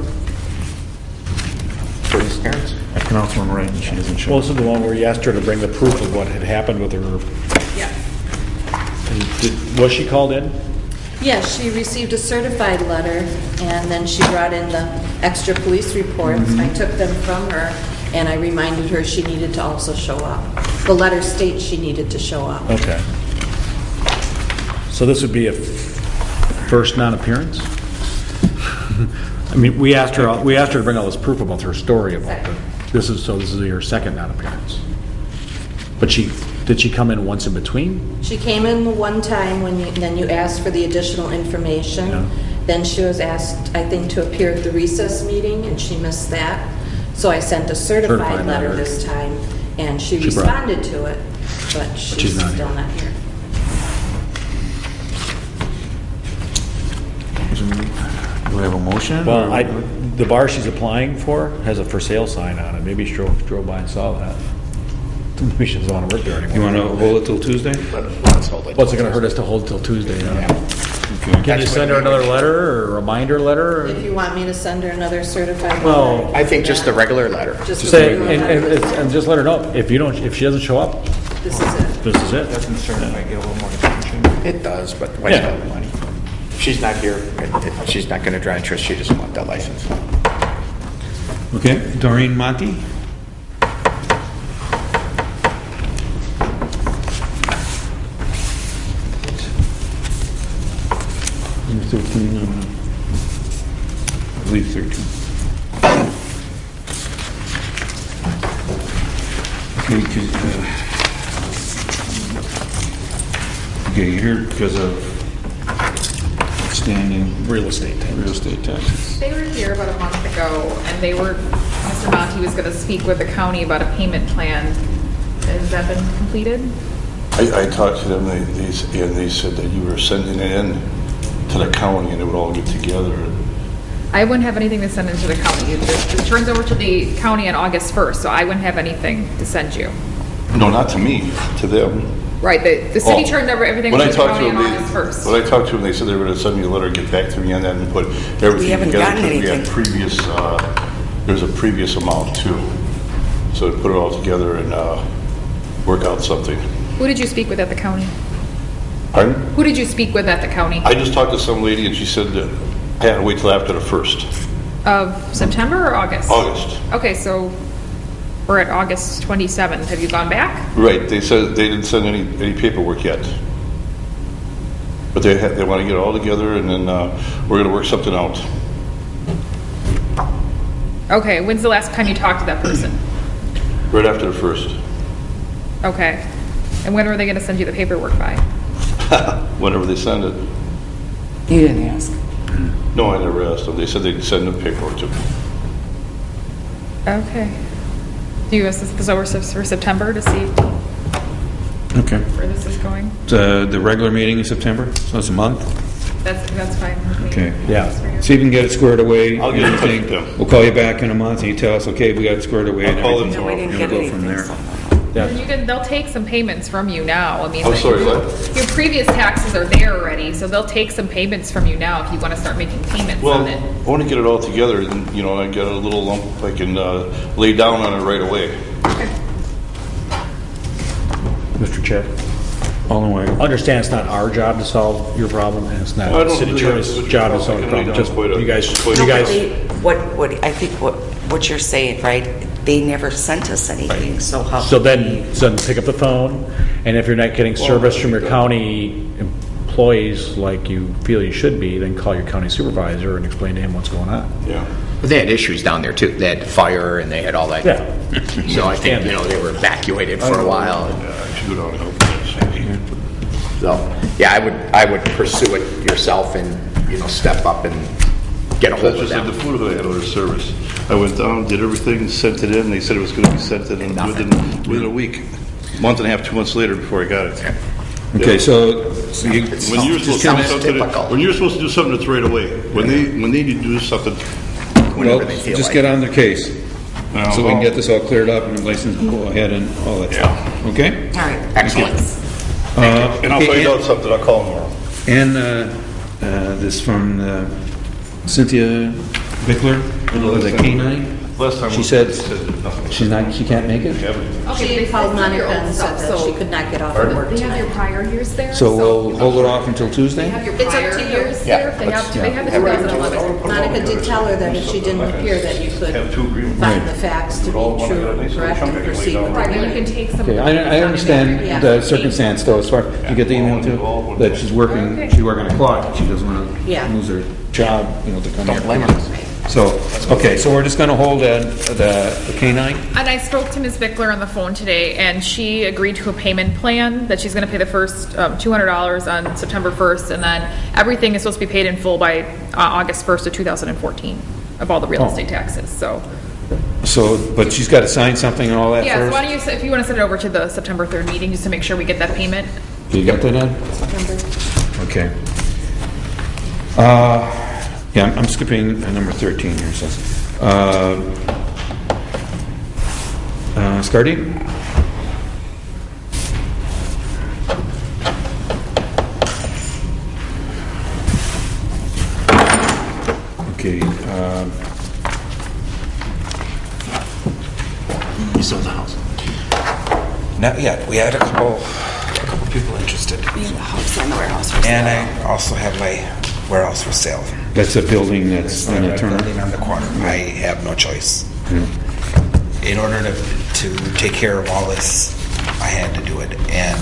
For his parents? I pronounced one right and she doesn't show. Well, this is the one where you asked her to bring the proof of what had happened with her. Yeah. Was she called in? Yes, she received a certified letter, and then she brought in the extra police reports. I took them from her, and I reminded her she needed to also show up. The letter states she needed to show up. Okay. So this would be a first non-appearance? I mean, we asked her to bring all this proof about her story about it. This is her second non-appearance. But did she come in once in between? She came in the one time then you asked for the additional information. Yeah. Then she was asked, I think, to appear at the recess meeting, and she missed that. So I sent a certified letter this time, and she responded to it, but she's still not here. Do we have a motion? Well, the bar she's applying for has a for sale sign on it. Maybe she drove by and saw that. Maybe she doesn't want to work there anymore. You want to hold it till Tuesday? Let's hold it. What's it going to hurt us to hold till Tuesday? Okay. Can you send her another letter or a reminder letter? If you want me to send her another certified letter. Well, I think just the regular letter. Just say, a regular letter. and just let her know, if she doesn't show up, This is it. this is it. Doesn't certify get a little more attention? It does, but why spend the money? If she's not here, she's not going to draw interest, she doesn't want that license. Okay, Doreen Monty? Number 13, I believe 13. Okay, you're here because of standing Real estate taxes. They were here about a month ago, and Mr. Monty was gonna speak with the county about a payment plan. Has that been completed? I talked to them, and they said that you were sending it in to the county and it would all get together. I wouldn't have anything to send into the county. It turns over to the county on August 1st, so I wouldn't have anything to send you. No, not to me, to them. Right, the city turned over everything to the county on August 1st. When I talked to them, they said they were going to send me a letter, get back to me on that and put everything haven't together. gotten because we had anything. previous, there's a previous amount too. So to put it all together and work out something. Who did you speak with at the county? Pardon? Who did you speak with at the county? I just talked to some lady and she said that I had to wait till after the 1st. Of September or August? August. Okay, so we're at August 27th. Have you gone back? Right, they said they didn't send any paperwork yet. But they want to get it all together and then we're going to work something out. Okay, when's the last time you talked to that person? Right after the 1st. Okay. And when are they gonna send you the paperwork by? Whenever they send it. You didn't ask. No, I never asked them. They said they'd send the paperwork to me. Okay. Do you assess this over for September to see Okay. where this is going? The regular meeting in September, so it's a month? That's fine with me. Okay. Yeah. See if we can get it squared away. I'll get in touch Everything. with them. We'll call you back in a month and you tell us, okay, we got it squared away. I'll and call them everything. No, we didn't We'll get go from anything. there. They'll take some payments from you now. I mean, I'm sorry, what? your previous taxes are there already, so they'll take some payments from you now if you want to start making payments Well, on it. I want to get it all together and, I get a little lump I can lay down on it right away. Mr. Chair. All in way. Understand it's not our job to solve your problem, and it's not I the don't city really attorney's have to job to look at solve the it. problem. I Just, quite a- you guys, quite a- you guys, I think what you're saying, right? They never sent us anything, so how? so then pick up the phone, and if you're not getting service from your county employees like you feel you should be, then call your county supervisor and explain to him what's going on. Yeah. But they had issues down there too. They had fire and they had all that. Yeah. So I think, they were evacuated for a while. Yeah, I should go down and help them. So, yeah, I would pursue it yourself and, step up and get a hold That's of just like them. the food I had order service. I went down, did everything, sent it in. They said it was going to be sent in within a week. Month and a half, 2 months later before I got it. Okay, so you... When you're supposed to do something, when you're supposed to do something that's right away, when they need to do something, Well, just get on their case, so we can get this all cleared up and the license can go ahead and all that stuff. Okay? All right. Excellent. and I'll find out something, I'll call them tomorrow. And this from Cynthia Bickler, the K-9. Last time She we said nothing. she can't make it? She called Monica and said that she could not get off of work They have your tonight. prior years there. So we'll hold it off until Tuesday? They have your It's up prior to you. years Yeah, there. If they have, they have the Right. 2011. Monica did tell her that if she didn't appear, that you could Have two agreements. find the facts to be true, correct, and proceed with Right, the but you can take some. Okay, I understand Yeah. the circumstance though, as far, you get the email too? That she's working a clock, she doesn't want Yeah. to lose her job, to come here. Don't blame her. So, okay, so we're just going to hold the K-9? And I spoke to Ms. Bickler on the phone today, and she agreed to a payment plan, that she's gonna pay the first $200 on September 1st, and then everything is supposed to be paid in full by August 1st of 2014, of all the real estate taxes, so. So, but she's got to sign something and all that Yeah, so first? why don't you, if you wanna send it over to the September 3rd meeting, just to make sure we get that payment. You got that, Ed? Okay. Yeah, I'm skipping number 13 here, so. Scardy? Okay, You sold the house. Not yet. We had a couple people interested. We have a house on the warehouse. And I also have my warehouse for sale. that's a building that's in a turn. Building on the corner. I have no choice. In order to take care of all this, I had to do it. And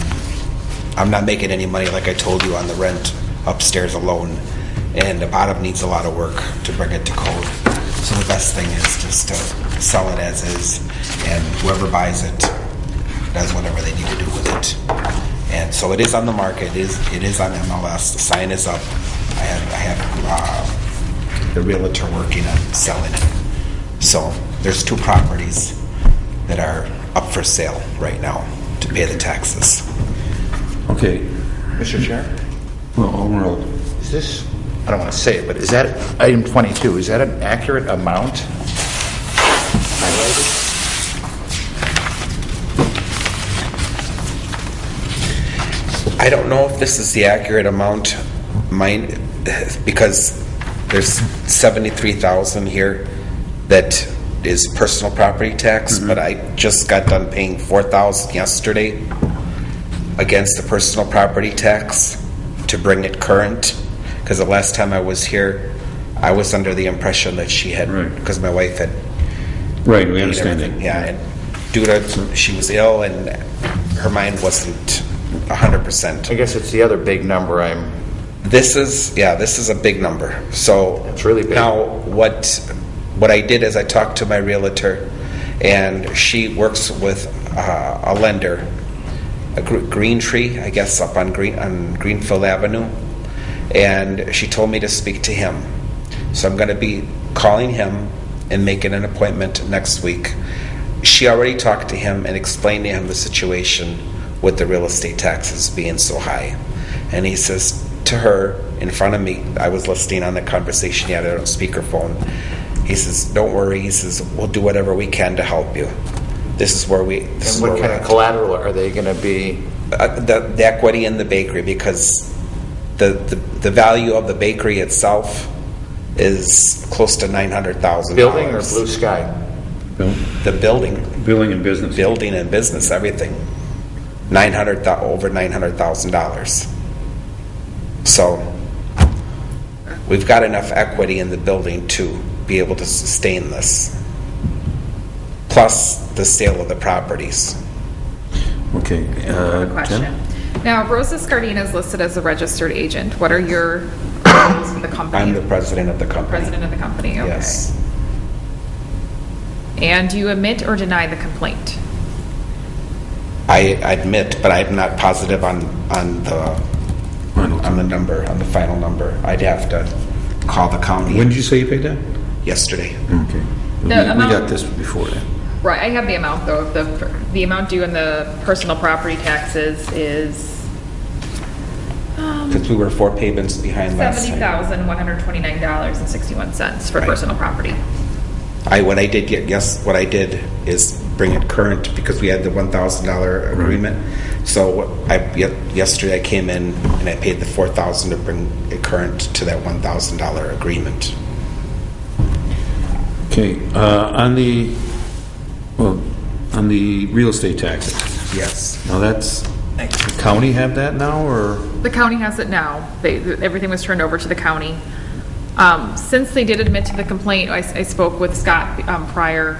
I'm not making any money, like I told you, on the rent upstairs alone. And the bottom needs a lot of work to bring it to code. So the best thing is just to sell it as is, and whoever buys it does whatever they need to do with it. And so it is on the market. It is on MLS. The sign is up. I have the realtor working on selling it. So there's 2 properties that are up for sale right now to pay the taxes. Okay. Mr. Chair? Well, overall, Is this, I don't want to say it, but is that, item 22, is that an accurate amount? I don't know if this is the accurate amount, mine, because there's 73,000 here that is personal property tax, but I just got done paying 4,000 yesterday against the personal property tax to bring it current, because the last time I was here, I was under the impression that she had, because my wife had. Right, we understand that. Yeah, and due to, she was ill and her mind wasn't 100%. I guess it's the other big number This is a big number. So it's really big. Now, what I did is I talked to my realtor, and she works with a lender, a Green Tree, I guess, up on Greenfield Avenue, and she told me to speak to him. So I'm going to be calling him and making an appointment next week. She already talked to him and explained to him the situation with the real estate taxes being so high. And he says to her in front of me, I was listening on the conversation he had on speakerphone. He says, "Don't worry." He says, "We'll do whatever we can to help you." This is where we. This And is what where kind we're of at. collateral are they going to be? The equity in the bakery, because the value of the bakery itself is close to $900,000. Building or blue sky? The building. Building and business. Building and business, everything. Over $900,000. So we've got enough equity in the building to be able to sustain this. Plus the sale of the properties. Okay. Question. Now, Rosa Scardina is listed as a registered agent. What are your roles for the company? I'm the president of the company. President of the company, okay. Yes. And do you admit or deny the complaint? I admit, but I'm not positive on the number, on the final number. I'd have to call the county. When did you say you paid that? Yesterday. Okay. We got this before that. Right, I have the amount though. The amount due in the personal property taxes is since we were 4 payments behind last time. $70,129.61 for personal property. What I did is bring it current because we had the $1,000 agreement. So yesterday I came in and I paid the $4,000 to bring it current to that $1,000 agreement. Okay, on the real estate taxes. Yes. Now the county have that now, or? The county has it now. Everything was turned over to the county. Since they did admit to the complaint, I spoke with Scott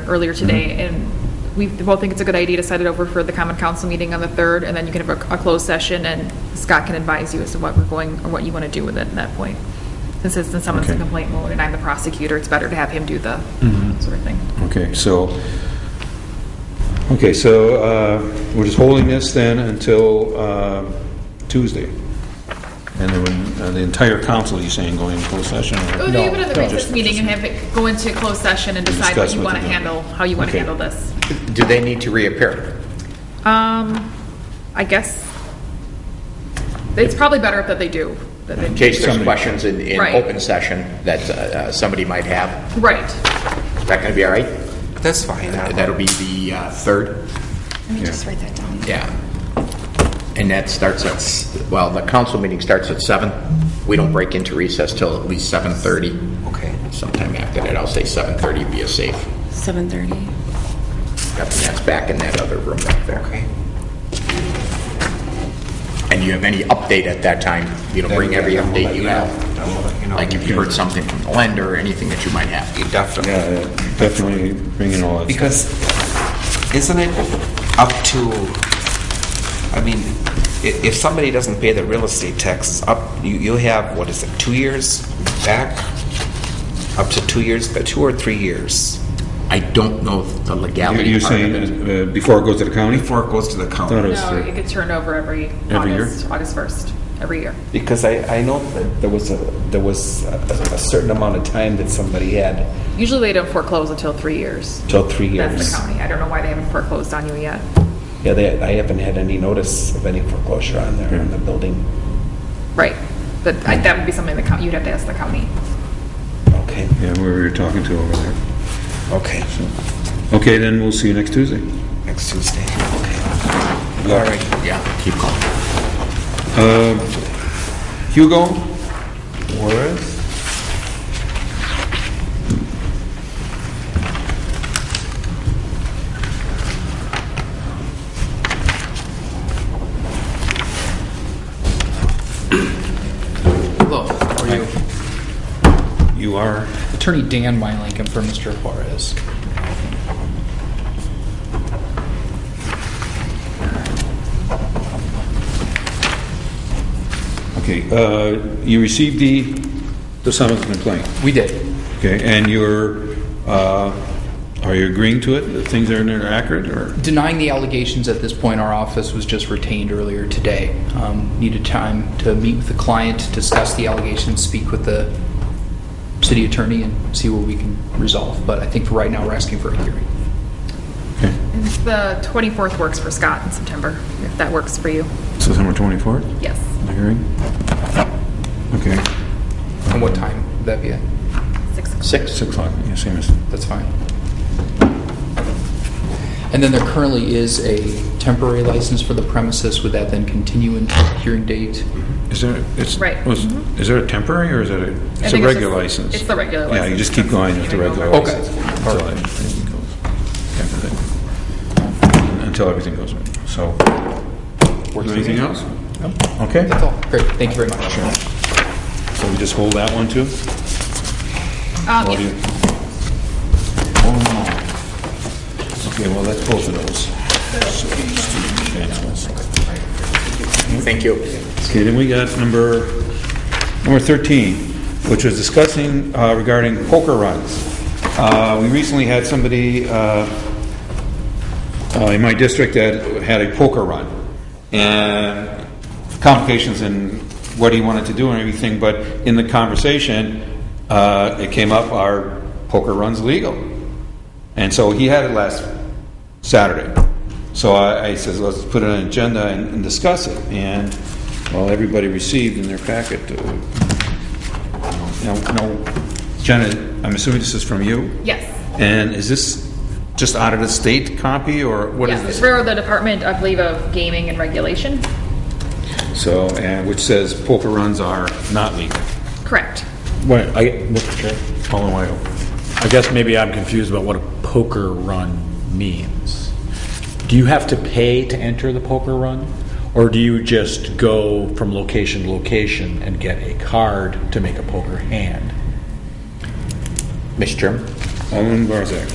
earlier today, and we both think it's a good idea to set it over for the common council meeting on the 3rd, and then you can have a closed session, and Scott can advise you as to what we're going, or what you want to do with it at that point. Since it's in someone's complaint mode, and I'm the prosecutor, it's better to have him do the sort of thing. Okay, so we're just holding this then until Tuesday. And then the entire council, you're saying, going into closed session? Oh, no, you put it in the recess meeting and have it go into closed session and decide what you want to handle, how you want to handle this. Do they need to reappear? I guess it's probably better that they do. In case there's questions in Right. open session that somebody might have. Right. Is that going to be all right? That's fine. That'll be the 3rd? Let me just write that down. Yeah. And that starts at, the council meeting starts at 7. We don't break into recess till at least 7:30. Okay. Sometime after that, I'll say 7:30 be a safe. 7:30. Yep, and that's back in that other room back there. Okay. And you have any update at that time, bring every update you have. Like if you heard something from the lender or anything that you might have. You definitely. Yeah, definitely bring in all that Because isn't it up to, if somebody doesn't pay the real estate taxes you have, 2 years back? Up to 2 years, 2 or 3 years. I don't know the legality You're part of it. saying before it goes to the county? Before it goes to the county. Thought it was No, it gets turned over every year? August 1st, every year. Because I know that there was a certain amount of time that somebody had. Usually they don't foreclose until 3 years. Till 3 years. That's the county. I don't know why they haven't foreclosed on you yet. Yeah, I haven't had any notice of any foreclosure on there in the building. Right. But that would be something you'd have to ask the county. Okay. Yeah, where we were talking to over there. Okay. Okay, then we'll see you next Tuesday. Next Tuesday. Okay. All right. Yeah, keep calling. Hugo Juarez? Hello, how are you? You are? Attorney Dan Weilingham for Mr. Juarez. Okay, you received the summons complaint? We did. Okay, and are you agreeing to it, that things are accurate, or? Denying the allegations at this point, our office was just retained earlier today. Needed time to meet with the client, discuss the allegations, speak with the city attorney, and see what we can resolve. But I think for right now, we're asking for a hearing. Okay. And the 24th works for Scott in September, if that works for you. September 24th? Yes. The hearing? Okay. And what time would that be at? 6 o'clock. 6 o'clock, yeah, same as. That's fine. And then there currently is a temporary license for the premises. Would that then continue until the hearing date? Is there, Right. Is there a temporary, or is it it's a regular license? It's the regular Yeah, license. you just keep going with the regular Okay. license. Until everything goes right. So, anything else? No. Okay. That's all. Great. Thank you very much. Sure. So we just hold that one too? Or do you- Okay, well, that's both of those. Thank you. Okay, then we got number 13, which was discussing regarding poker runs. We recently had somebody in my district that had a poker run, and complications in what he wanted to do and everything, but in the conversation, it came up, are poker runs legal? And so he had it last Saturday. So I said, let's put it on an agenda and discuss it. And well, everybody received in their packet. Now, Jenna, I'm assuming this is from you? Yes. And is this just out of the state copy, or what is Yes, this? it's for the Department, I believe, of Gaming and Regulation. So, and which says poker runs are not legal. Correct. Wait, Mr. Chair? Colin White. I guess maybe I'm confused about what a poker run means. Do you have to pay to enter the poker run? Or do you just go from location to location and get a card to make a poker hand? Mr. Chairman? Alderman Barzak.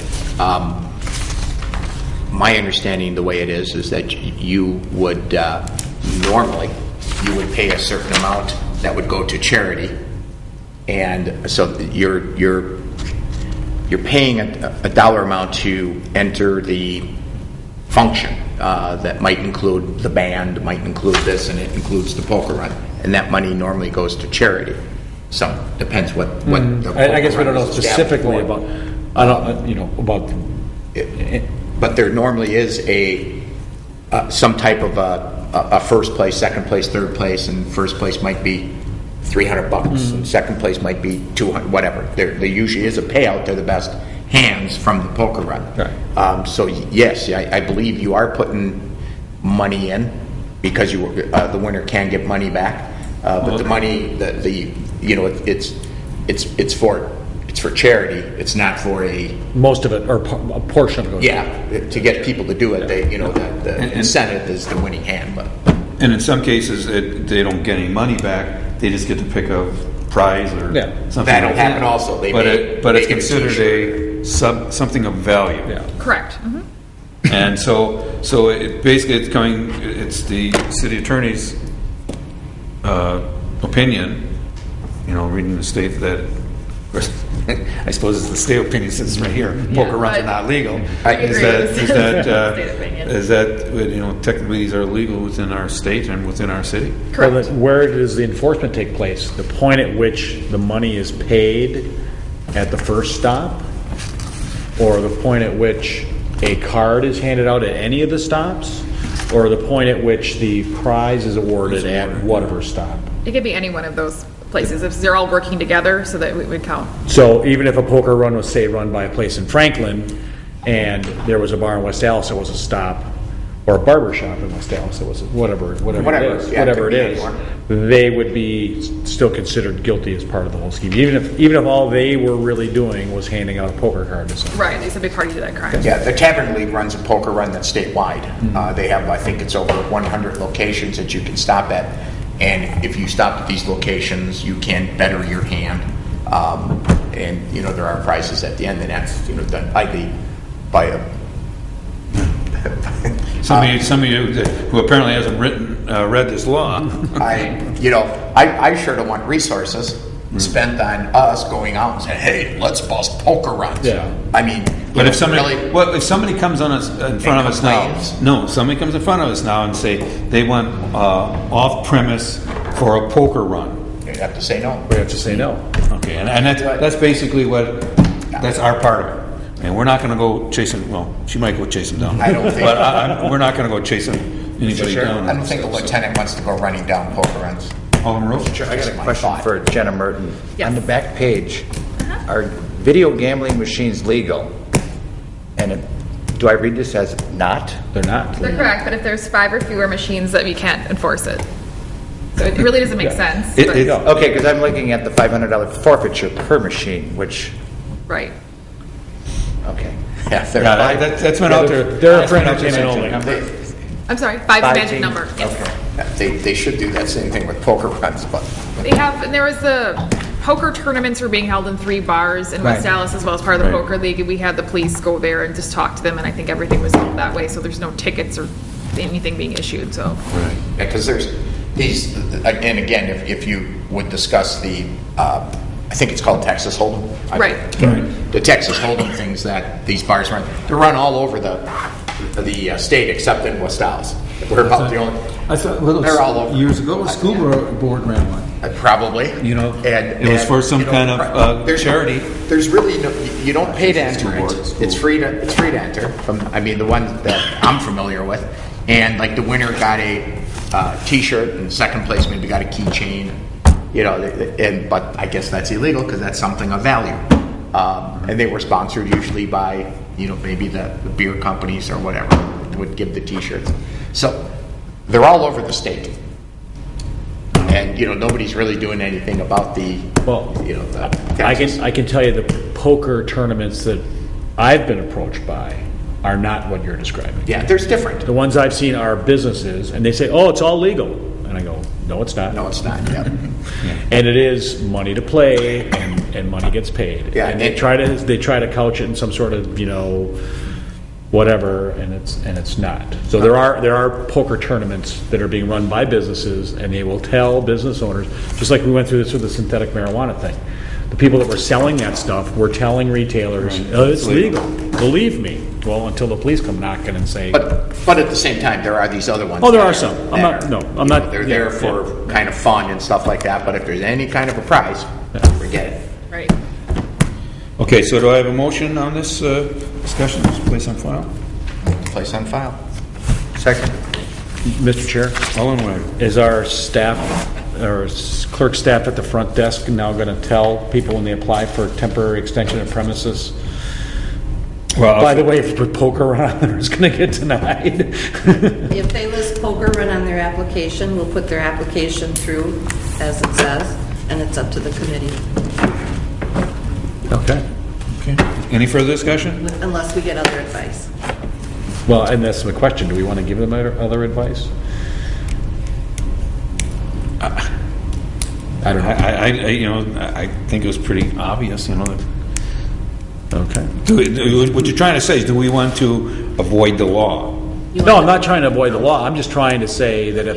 My understanding, the way it is that you would normally you would pay a certain amount that would go to charity, and so you're paying a dollar amount to enter the function that might include the band, might include this, and it includes the poker run, and that money normally goes to charity. So depends what the I guess we don't know poker run is established specifically for. about. I don't, about. But there normally is some type of a first place, second place, third place, and first place might be $300, and second place might be $200, whatever. There usually is a payout to the best hands from the poker run. Right. So yes, I believe you are putting money in because the winner can get money back. But the money, it's for charity. It's not for most of it or a portion of it. Yeah, to get people to do it, the incentive is the winning hand. But And in some cases, they don't get any money back. They just get to pick a prize or something. That'll like happen that. also. But it's considered something of value. Yeah. Correct. Mm-hmm. And so it's the city attorney's opinion, reading the state that, I suppose it's the state opinion since it's right here, poker runs are not legal. Is that technically these are legal within our state and within our city? Correct. Where does the enforcement take place? The point at which the money is paid at the first stop, or the point at which a card is handed out at any of the stops, or the point at which the prize is awarded at whatever stop? It could be any one of those places if they're all working together, so that we would count. So even if a poker run was, say, run by a place in Franklin, and there was a bar in West Allis that was a stop, or a barber shop in West Allis that was whatever it is, they would be still considered guilty as part of the whole scheme, even if all they were really doing was handing out a poker card to someone. Right, it's a big party to that crime. yeah, the Tavern League runs a poker run that's statewide. They have, I think it's over 100 locations that you can stop at. And if you stop at these locations, you can better your hand. And, there are prizes at the end, and that's, done by a... Somebody who apparently hasn't read this law. I sure don't want resources spent on us going out and saying, hey, let's bust poker runs. Yeah. I mean... But if somebody comes in front of us now and say they want off-premise for a poker run, you have to say no. We have to say no. Okay, and that's basically that's our part of it. And we're not going to go chasing. Well, she might go chase him down. I don't think. But we're not going to go chasing anybody down. I don't think the lieutenant wants to go running down poker runs. Alderman Rose? I got a question for Jenna Merton. Yes. On the back page, are video gambling machines legal? And do I read this as not? They're not. They're correct, but if there's 5 or fewer machines, that we can't enforce it. So it really doesn't make sense. but- Okay, because I'm looking at the $500 forfeiture per machine, which, Right. okay. Yeah, that's went out there. They're for entertainment only. I'm sorry, 5's the magic number. Yes. Okay. They should do that same thing with poker runs, but... There was the poker tournaments were being held in 3 bars in West Allis as well as part of the poker league. We had the police go there and just talk to them, and I think everything was held that way, so there's no tickets or anything being issued, so. Right. Yeah, because there's these, and again, if you would discuss the, I think it's called Texas Hold'em. Right. The Texas Hold'em things that these bars run, they run all over the state except in West Allis. We're about the only. I thought they're all over. Years ago, a school board ran one. Probably. And it was for some kind of charity. There's really no, you don't pay to enter it. It's free to enter. The one that I'm familiar with, and like the winner got a T-shirt, and second place maybe got a keychain, you know, but I guess that's illegal because that's something of value. And they were sponsored usually by, you know, maybe the beer companies or whatever would give the T-shirts. So they're all over the state. And, you know, nobody's really doing anything about the, you know, the I can tell you the poker tournaments that I've been approached by are not what you're describing. Yeah, there's different. The ones I've seen are businesses, and they say, oh, it's all legal. And I go, no, it's not. No, it's not, yeah. And it is money to play, and money gets paid. Yeah, and they try to couch it in some sort of, you know, whatever, and it's not. So there are poker tournaments that are being run by businesses, and they will tell business owners, just like we went through this with the synthetic marijuana thing. The people that were selling that stuff were telling retailers, oh, it's legal. Believe me. Well, until the police come knocking and say. But at the same time, there are these other ones. Oh, there are some. I'm not. They're there for kind of fun and stuff like that. But if there's any kind of a prize, forget it. Right. Okay, so do I have a motion on this discussion? Place on file? Place on file. Second. Mr. Chair? All in way. Is our staff, or clerk staff at the front desk now going to tell people when they apply for temporary extension of premises? Well, by the way, if you put poker run, it's going to get denied. If they list poker run on their application, we'll put their application through as it says, and it's up to the committee. Okay. Any further discussion? Unless we get other advice. Well, and that's the question. Do we want to give them other advice? I don't know. I think it was pretty obvious, you know. Okay. What you're trying to say is, do we want to avoid the law? No, I'm not trying to avoid the law. I'm just trying to say that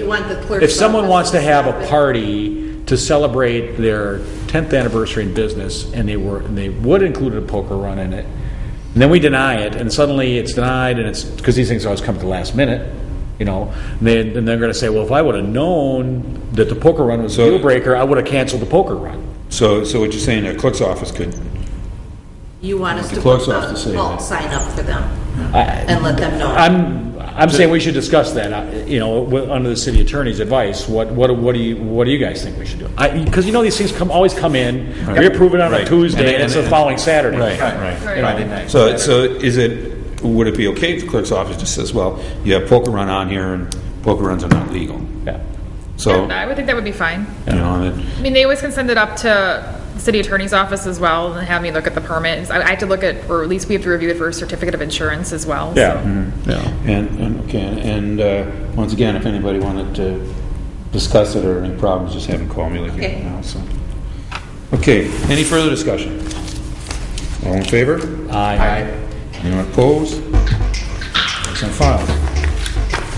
if someone wants to have a party to celebrate their 10th anniversary in business, and they would include a poker run in it, and then we deny it, and suddenly it's denied, and it's because these things always come at the last minute, you know, and they're going to say, well, if I would have known that the poker run was a deal breaker, I would have canceled the poker run. So what you're saying, the clerk's office could. You want us to put the bulk sign up for them and let them know. I'm saying we should discuss that. You know, under the city attorney's advice, what do you guys think we should do? Because you know these things always come in. Right. We approve it on a Tuesday, and it's the following Saturday. Right. You know? So would it be okay if the clerk's office just says, well, you have poker run on here, and poker runs are not legal? Yeah. So yeah, I would think that would be fine. You know, I mean, they always can send it up to the city attorney's office as well and have me look at the permit. I have to look at, or at least we have to review it for a certificate of insurance as well. Yeah. So. Mm-hmm. Yeah. And once again, if anybody wanted to discuss it or any problems, just have them call me like you do now. So. Okay. Any further discussion? All in favor? Aye. Anyone opposed? It's on file.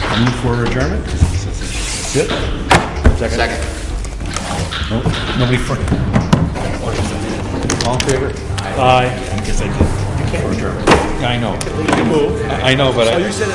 I move for adjournment. That's it. Second. Nope. Nobody for. All in favor? Aye. I guess I did. For adjournment. Yeah, I know. I know, but you said it.